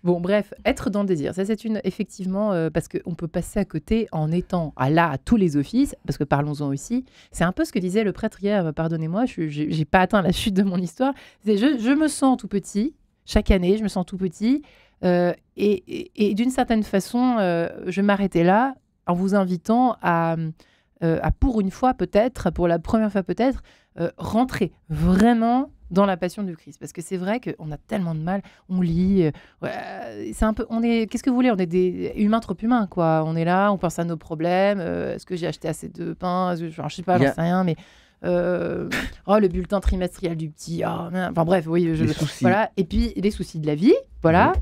Bon, bref, être dans le désir, ça c'est effectivement, parce qu'on peut passer à côté en étant à tous les offices, parce que parlons-en aussi, c'est un peu ce que disait le prêtre hier, pardonnez-moi, j'ai pas atteint la chute de mon histoire, c'est je me sens tout petit, chaque année je me sens tout petit, et d'une certaine façon, je vais m'arrêter là en vous invitant à pour une fois peut-être, pour la première fois peut-être, rentrer vraiment dans la passion du Christ. Parce que c'est vrai qu'on a tellement de mal, on lit, c'est un peu, qu'est-ce que vous voulez, on est des humains trop humains, quoi. On est là, on pense à nos problèmes, est-ce que j'ai acheté assez de pain, je sais pas, Il y a- j'en sais rien, mais le bulletin trimestriel du petit, enfin bref, oui, Les soucis. voilà. Et puis les soucis de la vie, voilà,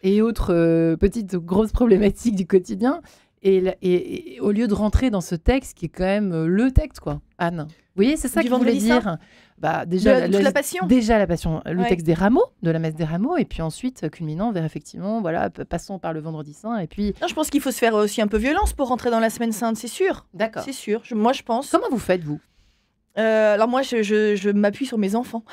et autres petites grosses problématiques du quotidien. Et au lieu de rentrer dans ce texte qui est quand même le texte, quoi, Anne. Vous voyez, c'est ça Du que je voulais Vendredi Saint. dire. Bah, déjà, Toute la passion. Déjà la passion, le Ouais. texte des rameaux, de la messe des rameaux, et puis ensuite culminant vers effectivement, voilà, passons par le Vendredi Saint, et puis. Non, je pense qu'il faut se faire aussi un peu violence pour rentrer dans la semaine sainte, c'est sûr. D'accord. C'est sûr. Moi, je pense. Comment vous faites, vous? Alors moi, je m'appuie sur mes enfants.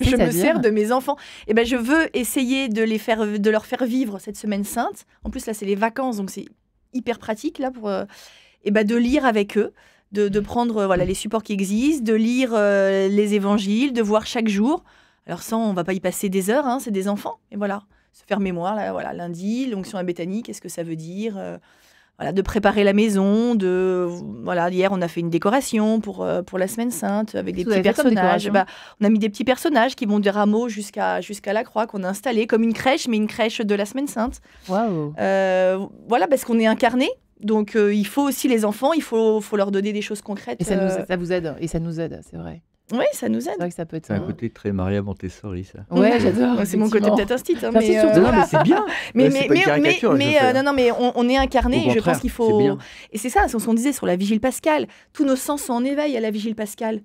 Je me C'est-à-dire sers de mes enfants. Et ben, je veux essayer de leur faire vivre cette semaine sainte. En plus, là, c'est les vacances, donc c'est hyper pratique là pour de lire avec eux, de prendre les supports qui existent, de lire les évangiles, de voir chaque jour. Alors ça, on va pas y passer des heures, hein, c'est des enfants. Et voilà, se faire mémoire là, voilà, lundi, l'onction à Béthanie, qu'est-ce que ça veut dire voilà, de préparer la maison, hier on a fait une décoration pour la semaine sainte avec des Qu'est-ce que vous petits avez fait comme personnages. décoration On a mis des petits personnages qui vont du rameau jusqu'à la croix qu'on a installé comme une crèche, mais une crèche de la semaine sainte. Waouh. Voilà, parce qu'on est incarné. Donc il faut aussi les enfants, il faut leur donner des choses concrètes. Et ça vous aide, et ça nous aide, c'est vrai. Oui, ça nous C'est aide. vrai que ça peut être. C'est un côté très Maria Montessori, ça. Ouais, j'adore. Ouais, c'est mon côté effectivement. peut-être instit. Hein, Enfin, c'est surtout- Non, mais c'est bien. Mais, C'est pas une caricature, je sais. non, mais on est incarné Au et je contraire, pense qu'il c'est faut. bien. Et c'est ça, c'est ce qu'on disait sur la vigile pascale. Tous nos sens sont en éveil à la vigile pascale.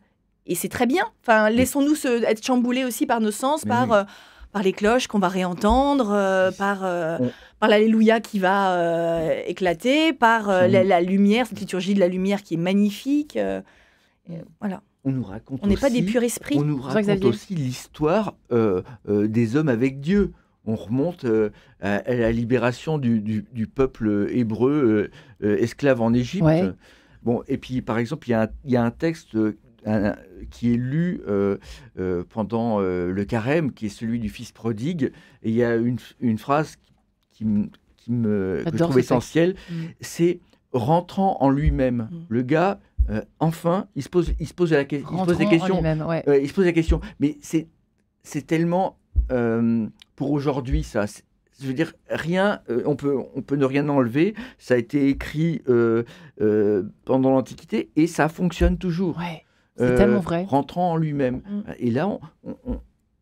Et c'est très bien. Enfin, laissons-nous être chamboulés aussi par nos sens, Mais par les cloches qu'on va réentendre, par l'Alléluia qui va éclater, par la lumière, cette liturgie de la lumière qui est magnifique. Voilà. On nous raconte On n'est pas des aussi- purs esprits. On nous Jean raconte Xavier. aussi l'histoire des hommes avec Dieu. On remonte à la libération du peuple hébreu esclave en Égypte. Ouais. Bon, et puis, par exemple, il y a un texte qui est lu pendant le carême, qui est celui du fils prodigue. Et il y a une phrase que je J'adore trouve ce texte. essentielle, Mm. c'est rentrant en lui-même. Mm. Le gars, enfin, il se pose des questions. Ouais. Il se pose la question, mais c'est tellement pour aujourd'hui ça. Je veux dire, rien, on peut ne rien enlever. Ça a été écrit pendant l'Antiquité et ça fonctionne toujours. Ouais. C'est tellement vrai. Rentrant en lui-même. Mm. Et là,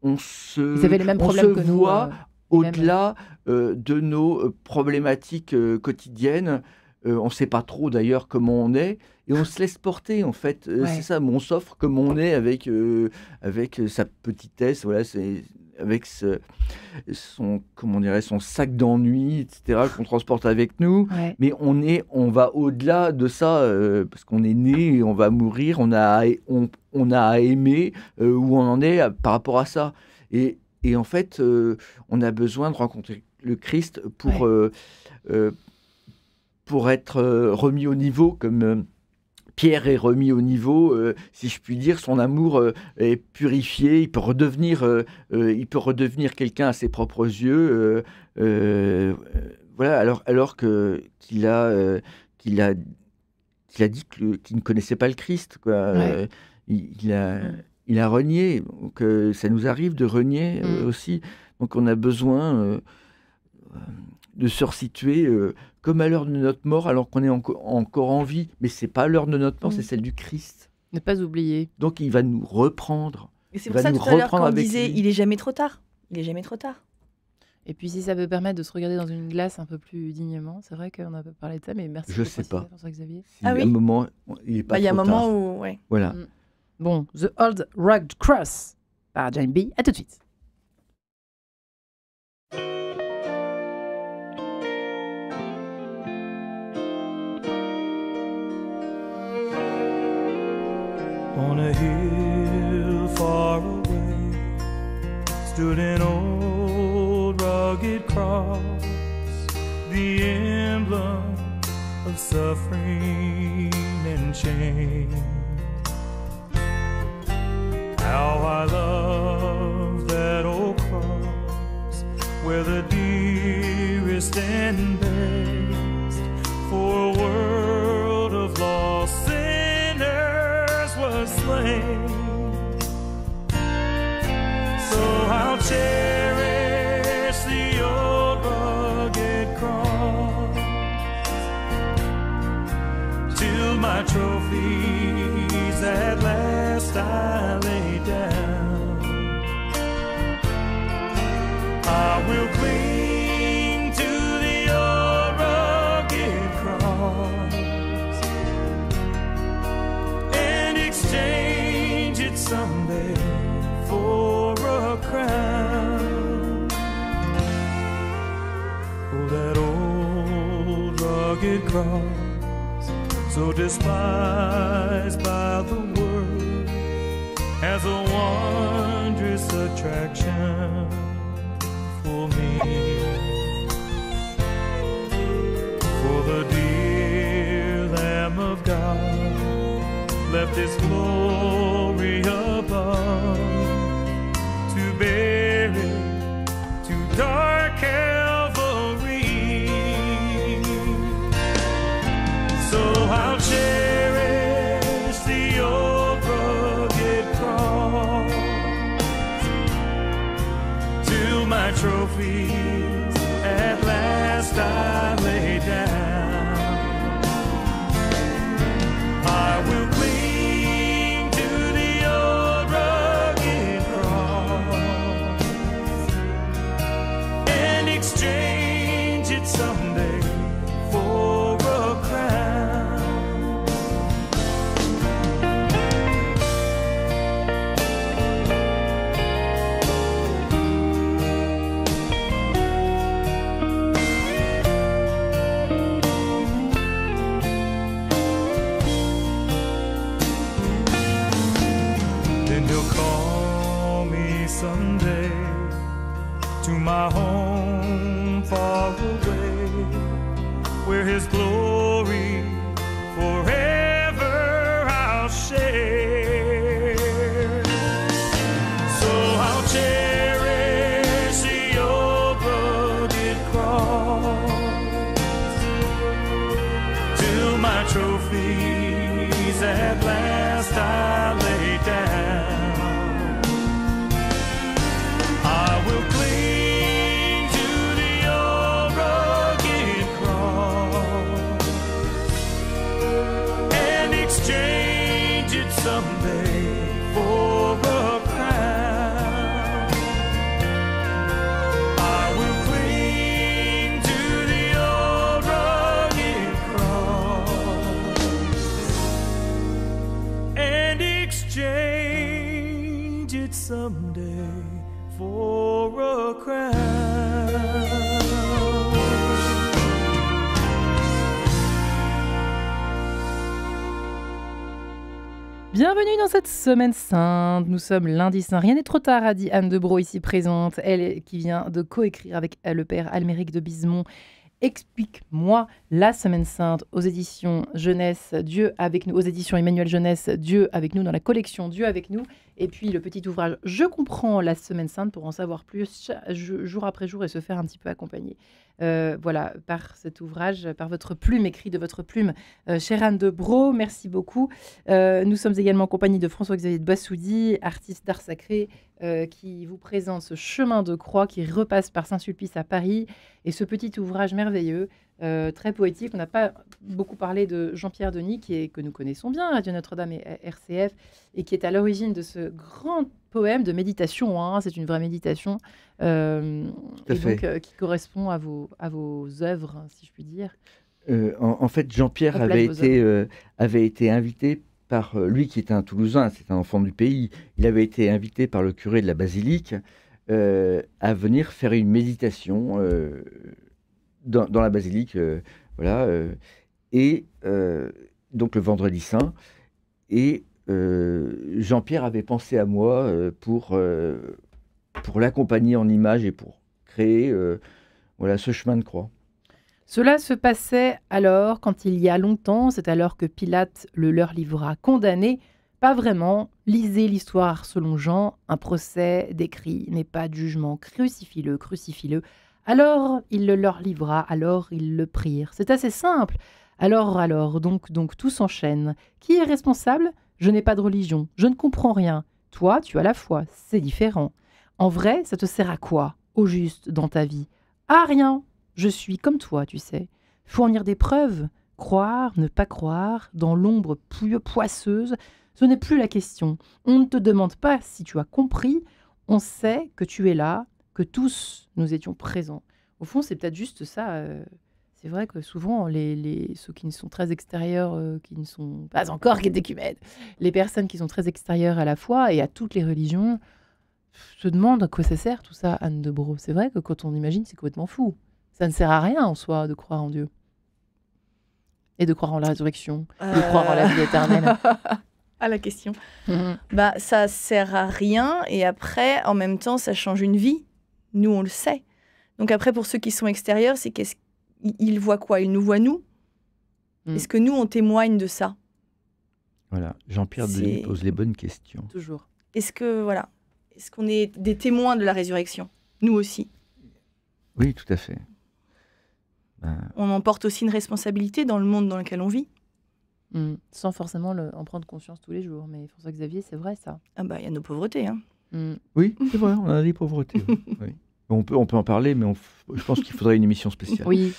on se, Ils avaient les mêmes on problèmes se que nous. voit les mêmes. au-delà de nos problématiques quotidiennes. On ne sait pas trop d'ailleurs comment on est et on se laisse porter en fait. Ouais. C'est ça, on s'offre comme on est avec sa petitesse, voilà, avec son sac d'ennui, etc. qu'on transporte avec nous. Ouais. Mais on va au-delà de ça parce qu'on est né, et on va mourir, on a à aimer où on en est par rapport à ça. Et en fait, on a besoin de rencontrer le Christ pour être remis au niveau, comme Pierre est remis au niveau, si je puis dire, son amour est purifié, il peut redevenir quelqu'un à ses propres yeux. Voilà, alors qu'il a dit qu'il ne connaissait pas le Christ, quoi. Ouais. Il il a renié. Donc, ça nous arrive de renier aussi. Donc on a besoin de se resituer comme à l'heure de notre mort, alors qu'on est encore en vie. Mais c'est pas l'heure de notre mort, c'est celle du Christ. Ne pas oublier. Donc il va nous reprendre. Et c'est Il pour va ça nous tout à l'heure reprendre quand on avec disait lui. il est jamais trop tard. Il est jamais trop tard. Et puis si ça peut permettre de se regarder dans une glace un peu plus dignement, c'est vrai qu'on a pas parlé de ça, mais merci. Je pour sais préciser pas. pour ça, Xavier. Si Ah à oui. un moment, il est pas Il y a un trop moment tard. où... Ouais. Voilà. Bon, The Old Rugged Cross par Jane B. À tout de suite. On a hill far away stood an old rugged cross, the emblem of suffering and shame. How I love that old cross, where the dearest and best for a world of lost sinners was slain. So I'll cherish the old rugged cross till my trophies at last I lay down. I will cling to the old rugged cross and exchange it someday for a crown. Oh, that old rugged cross, so despised by the world, has a wondrous attraction for me. For the dear Lamb of God left His glory above to bear it to dark Calvary. So I'll cherish the old rugged cross till my trophies at last I lay down. I will cling to the old rugged cross and exchange it someday for a crown. Then He'll call me someday to my home far away, where His glory forever I'll share. So I'll cherish the old rugged cross till my trophies at last I lay down. I will cling to the old rugged cross and exchange it someday for a crown. I will cling to the old rugged cross and exchange it someday for a crown. Bienvenue dans cette semaine sainte. Nous sommes lundi saint. Rien n'est trop tard, a dit Anne Debro ici présente. Elle qui vient de coécrire avec le père Alméric de Bizemont. Explique-moi la semaine sainte aux éditions Jeunesse, Dieu avec nous, aux éditions Emmanuel Jeunesse, Dieu avec nous, dans la collection Dieu avec nous. Et puis le petit ouvrage Je comprends la semaine sainte pour en savoir plus jour après jour et se faire un petit peu accompagner. voilà, par cet ouvrage, par votre plume, écrit de votre plume, chère Anne de Bro, merci beaucoup. Nous sommes également en compagnie de François-Xavier de Boissoudy, artiste d'art sacré, qui vous présente ce chemin de croix qui repasse par Saint-Sulpice à Paris, et ce petit ouvrage merveilleux, très poétique. On n'a pas beaucoup parlé de Jean-Pierre Denis, que nous connaissons bien, Radio Notre-Dame et RCF, et qui est à l'origine de ce grand poème de méditation, hein. C'est une vraie méditation, et fait. donc qui correspond à vos œuvres, si je puis dire. En fait, Jean-Pierre Complète vos avait été invité par lui qui est un Toulousain, c'est un enfant du pays. Il avait été invité par le curé de la basilique à venir faire une méditation dans la basilique, voilà, et donc le vendredi saint. Et Jean-Pierre avait pensé à moi pour l'accompagner en images et pour créer voilà, ce chemin de croix. Cela se passait alors, quand il y a longtemps, c'est alors que Pilate le leur livra condamné. Pas vraiment, lisez l'histoire selon Jean, un procès décrit n'est pas de jugement, crucifie-le, crucifie-le. Alors il le leur livra, alors ils le prirent. C'est assez simple. Alors, donc tout s'enchaîne. Qui est responsable? Je n'ai pas de religion, je ne comprends rien. Toi, tu as la foi, c'est différent. En vrai, ça te sert à quoi, au juste, dans ta vie? À rien. Je suis comme toi, tu sais. Fournir des preuves, croire, ne pas croire, dans l'ombre poisseuse, ce n'est plus la question. On ne te demande pas si tu as compris, on sait que tu es là, que tous nous étions présents. Au fond, c'est peut-être juste ça. C'est vrai que souvent, ceux qui sont très extérieurs, qui ne sont pas encore catéchumènes, les personnes qui sont très extérieures à la foi et à toutes les religions, se demandent à quoi ça sert tout ça, Anne de Bro. C'est vrai que quand on imagine, c'est complètement fou. Ça ne sert à rien en soi de croire en Dieu. Et de croire en la résurrection, de croire en la vie éternelle. À la question. Mhm. Bah, ça sert à rien et après, en même temps, ça change une vie. Nous, on le sait. Donc après, pour ceux qui sont extérieurs, c'est qu'ils voient quoi? Ils nous voient nous. Mm. Est-ce que nous, on témoigne de ça? Voilà, Jean-Pierre Denis pose les bonnes questions. Toujours. Est-ce qu'on est des témoins de la résurrection? Nous aussi. Oui, tout à fait. On en porte aussi une responsabilité dans le monde dans lequel on vit. Sans forcément en prendre conscience tous les jours. Mais François-Xavier, c'est vrai ça. Ah bah, il y a nos pauvretés. Hein. Oui, c'est vrai, on a des pauvretés. Oui. On peut en parler, mais je pense qu'il faudrait une émission spéciale. Oui.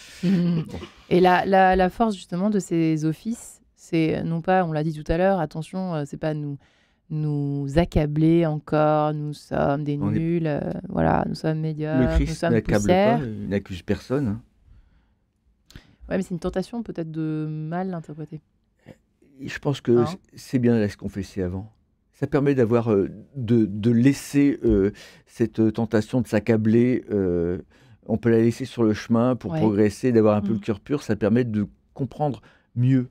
Et la force justement de ces offices, c'est non pas, on l'a dit tout à l'heure, attention, c'est pas nous accabler encore, nous sommes des nuls, voilà, nous sommes médiocres, Le nous Christ sommes n'accable poussière. pas, il n'accuse personne. Hein. Ouais, mais c'est une tentation peut-être de mal l'interpréter. Et je pense que c'est bien d'aller se confesser avant. Ça permet d'avoir, de laisser cette tentation de s'accabler. On peut la laisser sur le chemin pour progresser, d'avoir un peu le cœur pur. Ça permet de comprendre mieux.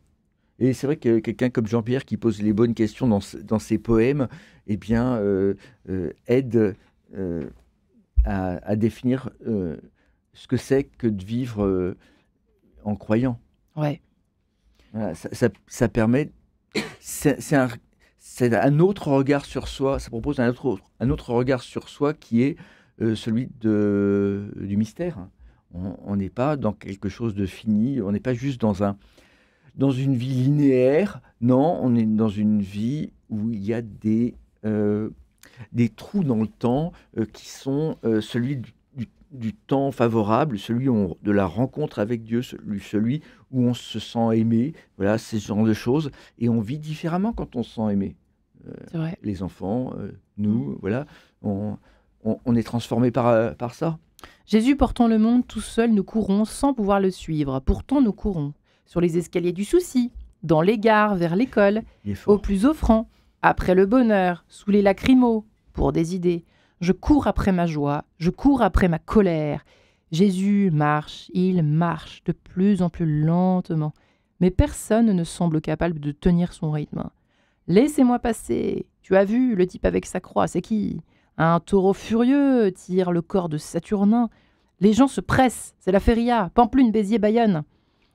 Et c'est vrai que quelqu'un comme Jean-Pierre qui pose les bonnes questions dans ses poèmes, eh bien, aide à définir ce que c'est que de vivre en croyant. Ouais. Voilà, ça permet... C'est un autre regard sur soi, ça propose un autre regard sur soi qui est celui du mystère. On n'est pas dans quelque chose de fini, on n'est pas juste dans une vie linéaire, non, on est dans une vie où il y a des trous dans le temps qui sont celui du temps favorable, celui de la rencontre avec Dieu, celui où on se sent aimé, voilà, ces genres de choses, et on vit différemment quand on se sent aimé. C'est vrai. Les enfants, nous, voilà, on est transformés par ça. Jésus portant le monde tout seul, nous courons sans pouvoir le suivre. Pourtant, nous courons sur les escaliers du souci, dans les gares, vers l'école, au plus offrant, après le bonheur, sous les lacrymaux, pour des idées. Je cours après ma joie, je cours après ma colère. Jésus marche, il marche de plus en plus lentement, mais personne ne semble capable de tenir son rythme. Laissez-moi passer. Tu as vu, le type avec sa croix, c'est qui? Un taureau furieux tire le corps de Saturnin. Les gens se pressent, c'est la feria, Pampelune, Béziers, Bayonne.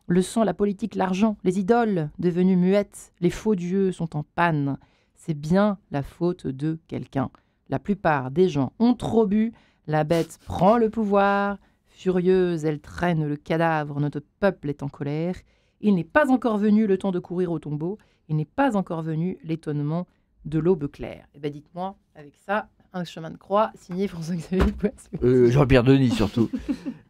Le sang, la politique, l'argent, les idoles devenues muettes, les faux dieux sont en panne. C'est bien la faute de quelqu'un. La plupart des gens ont trop bu, la bête prend le pouvoir, Furieuse, elle traîne le cadavre, notre peuple est en colère. Il n'est pas encore venu le temps de courir au tombeau, il n'est pas encore venu l'étonnement de l'aube claire. Eh bien, dites-moi, avec ça, un chemin de croix, signé François-Xavier Boissieu. Jean-Pierre Denis, surtout.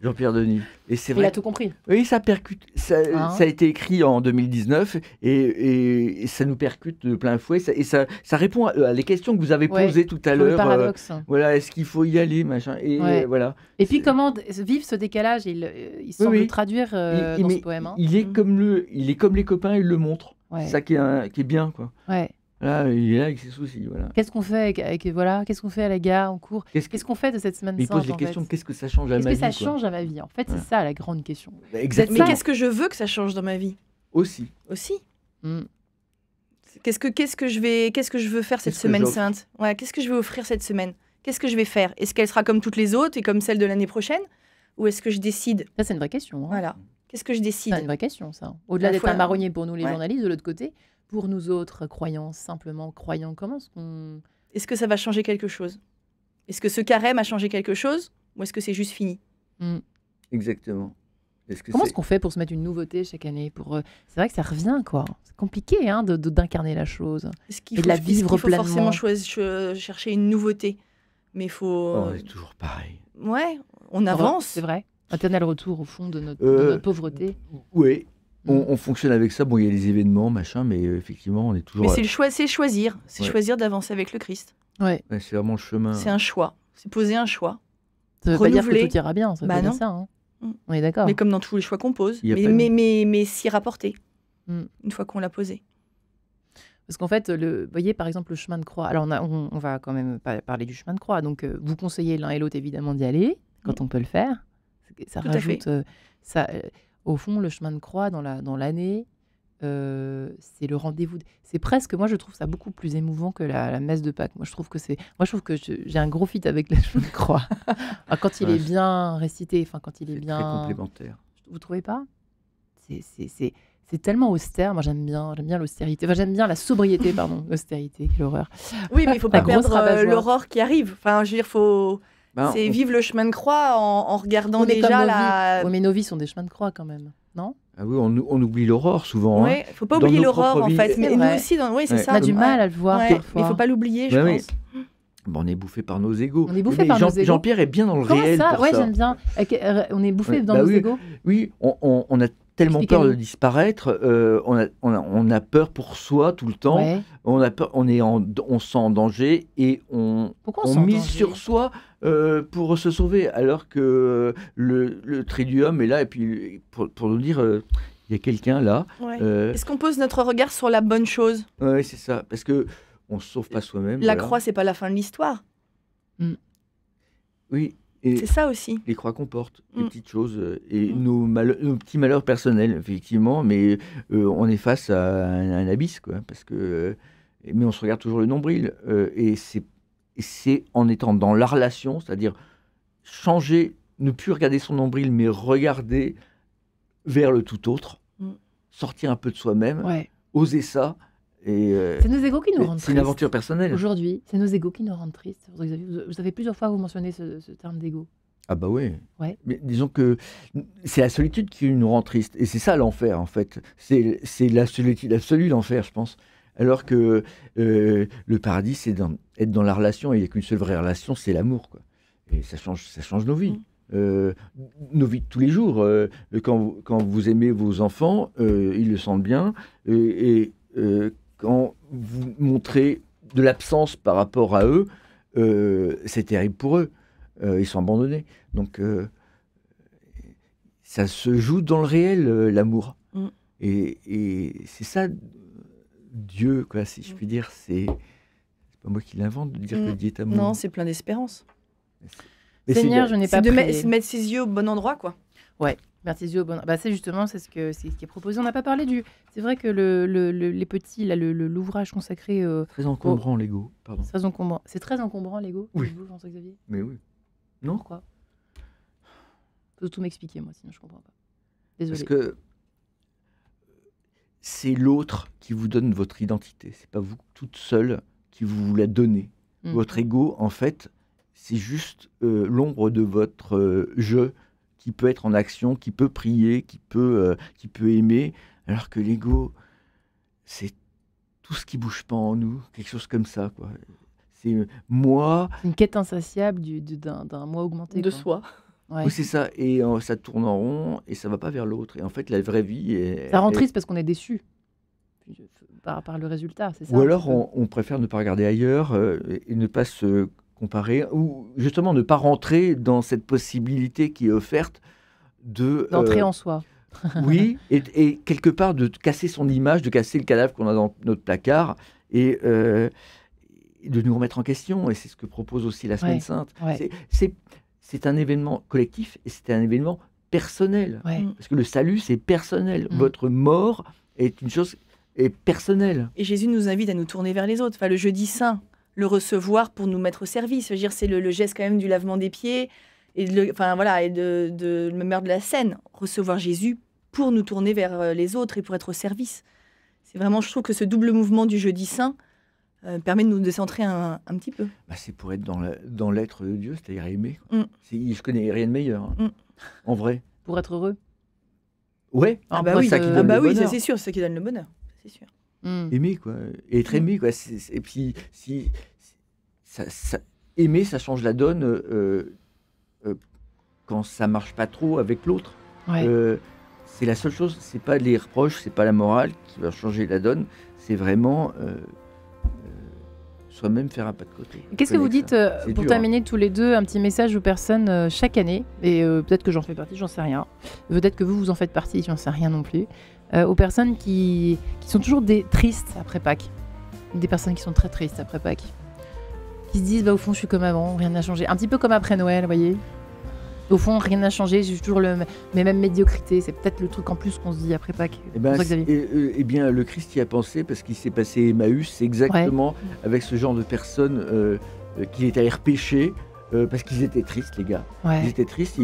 Jean-Pierre Denis. Et c'est Il vrai. a tout compris. Oui, ça percute. Ça Hein a été écrit en 2019 et ça nous percute de plein fouet. Ça répond à les questions que vous avez Ouais, posées tout à Sur le l'heure. paradoxe. Voilà, est-ce qu'il faut y aller, machin. Et Ouais. voilà. Et puis, c'est- comment vivre ce décalage, il semble oui. traduire Il- dans mais ce poème. Hein. il est comme les copains, il le montre. Ouais. C'est ça qui est bien, quoi. Ouais. Là, il est là avec ses soucis, voilà. Qu'est-ce qu'on fait voilà, qu'est-ce qu'on fait à la gare, en cours Qu'est-ce qu'on fait de cette semaine Il sainte pose les en questions. fait Qu'est-ce que ça change à Qu'est-ce ma que vie, ça quoi. change à ma vie En fait, Voilà. c'est ça la grande question. Bah, Mais exactement. qu'est-ce que je veux que ça change dans ma vie Aussi. aussi? Mm. Qu'est-ce que je veux faire cette Qu'est-ce que semaine j'offre sainte? Ouais, qu'est-ce que je vais offrir cette semaine? Qu'est-ce que je vais faire? Est-ce qu'elle sera comme toutes les autres et comme celle de l'année prochaine? Ou est-ce que je décide? Ça, c'est une vraie question. Hein. Voilà. Qu'est-ce que je décide? C'est une vraie question, ça. Au-delà À la d'être fois- un marronnier pour nous, les Ouais. journalistes, de l'autre côté, pour nous autres croyants, simplement croyants, comment est-ce qu'on... Est-ce que ça va changer quelque chose? Est-ce que ce carême a changé quelque chose? Ou est-ce que c'est juste fini? Exactement. Comment est-ce qu'on fait pour se mettre une nouveauté chaque année pour, C'est vrai que ça revient, quoi. C'est compliqué hein, d'incarner la chose. Est-ce qu'il Et de faut, la est-ce vivre qu'il faut pleinement. forcément chercher une nouveauté? Mais il faut... Oh, c'est toujours pareil. Ouais, on avance. C'est vrai. Éternel retour au fond de notre pauvreté. Oui. Mm. On fonctionne avec ça. Bon, il y a les événements, machin, mais effectivement, on est toujours. Mais c'est le choix, c'est choisir. C'est Ouais. choisir d'avancer avec le Christ. Ouais. Ouais, c'est vraiment le chemin. C'est un choix. C'est poser un choix. Ça veut pas dire que Renouveler. tout ira bien. Ça veut Bah pas dire non. ça. Hein. Mm. On est d'accord. Mais comme dans tous les choix qu'on pose. Il y a pas de- Mais s'y rapporter. Mm. Une fois qu'on l'a posé. Parce qu'en fait, vous voyez, par exemple, le chemin de croix. Alors, on va quand même parler du chemin de croix. Donc, vous conseillez l'un et l'autre, évidemment, d'y aller, quand on peut le faire. Ça Tout à fait. rajoute... au fond, le chemin de croix, dans l'année, c'est le rendez-vous. C'est presque... Moi, je trouve ça beaucoup plus émouvant que la messe de Pâques. Moi, je trouve que j'ai un gros fit avec le chemin de croix. Alors, quand il Ouais, est bien récité, enfin, quand il est C'est bien... très complémentaire. Vous trouvez pas? C'est tellement austère. Moi, j'aime bien l'austérité. Enfin, j'aime bien la sobriété, pardon. L'austérité, quelle horreur. Oui, mais il faut La pas grosse perdre rabat-joie. l'aurore qui arrive. Enfin, je veux dire, faut... Ben, c'est on- vivre le chemin de croix en regardant Oui, mais comme déjà nos la... vies. Oui, mais nos vies sont des chemins de croix quand même, non? Ah oui, on oublie l'aurore souvent. hein. Ouais, faut pas Dans oublier nos l'aurore propres en vies. fait. C'est Mais nous vrai. aussi, oui, c'est Ouais. ça. On a du Ouais. mal à le voir Ouais, parfois. mais il faut pas l'oublier, je Ouais, oui. pense. Bon, on est bouffé par nos égos. On est bouffé Mais par nos égos. Jean-Pierre est bien dans le Comment réel ça? pour Ouais, ça. j'aime bien. On est bouffé Ouais, dans bah nos oui. égos. Oui, on a tellement peur Expliquez-nous. de disparaître. On a peur pour soi tout le temps. Ouais. On a peur, on se sent en danger et on Pourquoi on, mise sur soi pour se sauver, alors que le triduum est là et puis pour nous dire il y a quelqu'un là. Ouais. Euh, Est-ce qu'on pose notre regard sur la bonne chose? ouais, c'est ça, parce que on se sauve pas soi-même. La voilà. croix, c'est pas la fin de l'histoire. Oui, et C'est ça aussi. les croix qu'on porte, les Mm. petites choses et Mm. nos petits malheurs personnels, effectivement, mais on est face à un abysse, quoi, parce que mais on se regarde toujours le nombril et c'est en étant dans la relation, c'est-à-dire changer, ne plus regarder son nombril, mais regarder vers le tout autre, Mm. sortir un peu de soi-même, Ouais. oser ça, et C'est nos égos qui nous rendent c'est une tristes. aventure personnelle. Aujourd'hui, c'est nos égos qui nous rendent tristes. Vous avez plusieurs fois vous mentionnez ce terme d'égo. Ah bah oui. Ouais. Mais disons que c'est la solitude qui nous rend triste. Et c'est ça l'enfer, en fait. C'est la solitude absolue, l'enfer, je pense. Alors que le paradis, c'est être dans la relation. Et il n'y a qu'une seule vraie relation, c'est l'amour, quoi. Et ça change nos vies. Nos vies de tous les jours. Quand vous aimez vos enfants, ils le sentent bien. Quand vous montrez de l'absence par rapport à eux, c'est terrible pour eux. Ils sont abandonnés. Donc, ça se joue dans le réel, l'amour. Mm. Et c'est ça, Dieu, quoi, si je puis dire. C'est pas moi qui l'invente de dire que Dieu est amour. Non, c'est plein d'espérance. Mais c'est Seigneur, de- je n'ai C'est pas de prié. mettre ses yeux au bon endroit, quoi. Mettre ses yeux au bon... Bah, c'est justement c'est ce qui est proposé. On n'a pas parlé du... C'est vrai que les petits, là, l'ouvrage consacré... Très encombrant, l'ego. Pardon. c'est très encombrant. C'est très encombrant, l'ego, Oui. pour vous, François-Xavier? Mais oui. Non, Pourquoi? Faut tout m'expliquer, moi, sinon je comprends pas. Désolée. parce que c'est l'autre qui vous donne votre identité. C'est pas vous toute seule qui vous la donnez. Votre ego, en fait, c'est juste l'ombre de votre je qui peut être en action, qui peut prier, qui peut aimer, alors que l'ego, c'est tout ce qui bouge pas en nous, quelque chose comme ça, quoi. C'est moi, C'est une quête insatiable d'un moi augmenté. De quoi. soi. Ouais. oui, c'est ça, et ça tourne en rond, et ça va pas vers l'autre. Et en fait, la vraie vie est... Ça rend est- triste parce qu'on est déçu par le résultat, c'est ça Ou un alors, petit peu on préfère ne pas regarder ailleurs et ne pas se comparer, ou justement ne pas rentrer dans cette possibilité qui est offerte d'entrer en soi. Oui, et quelque part de casser son image, de casser le cadavre qu'on a dans notre placard et de nous remettre en question. Et c'est ce que propose aussi la Semaine Ouais, Sainte. ouais. C'est un événement collectif et c'est un événement personnel. Ouais. Parce que le salut, c'est personnel. Mm. Votre mort est une chose personnelle. Et Jésus nous invite à nous tourner vers les autres. Enfin, le jeudi saint, le recevoir pour nous mettre au service. Je veux dire, c'est le geste quand même du lavement des pieds et de le meurtre de la scène. Recevoir Jésus pour nous tourner vers les autres et pour être au service. C'est vraiment, je trouve que ce double mouvement du jeudi saint permet de nous décentrer un petit peu. Bah, c'est pour être dans l'être de Dieu, c'est-à-dire aimer. Mm. Je connais rien de meilleur, hein, Mm. en vrai. Pour être heureux. Ouais, Ah bah bah oui, ça qui euh, donne ah bah le oui, bonheur. ça, c'est sûr, c'est ce qui donne le bonheur. C'est sûr. Aimer, quoi. Et être aimé, quoi. Et puis, aimer, ça change la donne quand ça marche pas trop avec l'autre. Ouais. C'est la seule chose, c'est pas les reproches, c'est pas la morale qui va changer la donne, c'est vraiment soi-même faire un pas de côté. Qu'est-ce que vous Connaître dites, ça. C'est pour dur, terminer tous les deux, un petit message aux personnes chaque année, et peut-être que j'en fais partie, j'en sais rien. Peut-être que vous en faites partie, j'en sais rien non plus. Aux personnes qui sont toujours tristes après Pâques. Des personnes qui sont très tristes après Pâques. Qui se disent, bah, au fond, je suis comme avant, rien n'a changé. Un petit peu comme après Noël, vous voyez. Au fond, rien n'a changé, j'ai toujours mes mêmes médiocrités. C'est peut-être le truc en plus qu'on se dit après Pâques. Eh ben, C'est pour ça, Xavier. eh bien, le Christ y a pensé parce qu'il s'est passé Emmaüs, c'est exactement avec ce genre de personnes qu'il est allé repêcher parce qu'ils étaient tristes, les gars. Ils Ouais. étaient tristes, et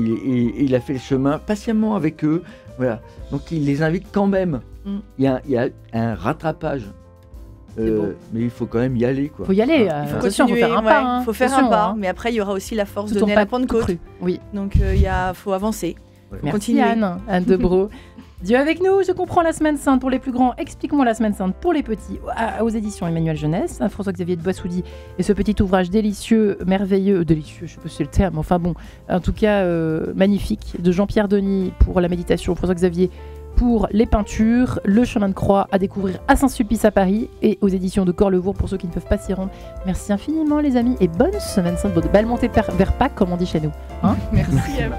il a fait le chemin patiemment avec eux. Voilà. Donc il les invite quand même. Mm. Il y a un rattrapage. beau. Mais il faut quand même y aller, quoi. Faut y aller. Ah, Il faut attention, faut continuer, faire un ouais, pas. Hein. faut faire un Attention, pas, hein. mais après il y aura aussi la force Tout de en donner à pas la tout Pentecôte. cru. Oui. Donc faut avancer. Ouais. Faut Merci continuer. Anne Debro. Dieu avec nous, je comprends la Semaine Sainte pour les plus grands. Explique-moi la Semaine Sainte pour les petits aux éditions Emmanuel Jeunesse. François-Xavier de Boissoudi et ce petit ouvrage délicieux, merveilleux, délicieux, je sais pas si c'est le terme, enfin bon, en tout cas magnifique, de Jean-Pierre Denis pour la méditation, François-Xavier pour les peintures, Le chemin de croix à découvrir à Saint-Sulpice à Paris et aux éditions de Corlevour pour ceux qui ne peuvent pas s'y rendre. Merci infiniment les amis et bonne Semaine Sainte, bonne belle montée vers Pâques comme on dit chez nous. Hein Merci Eve.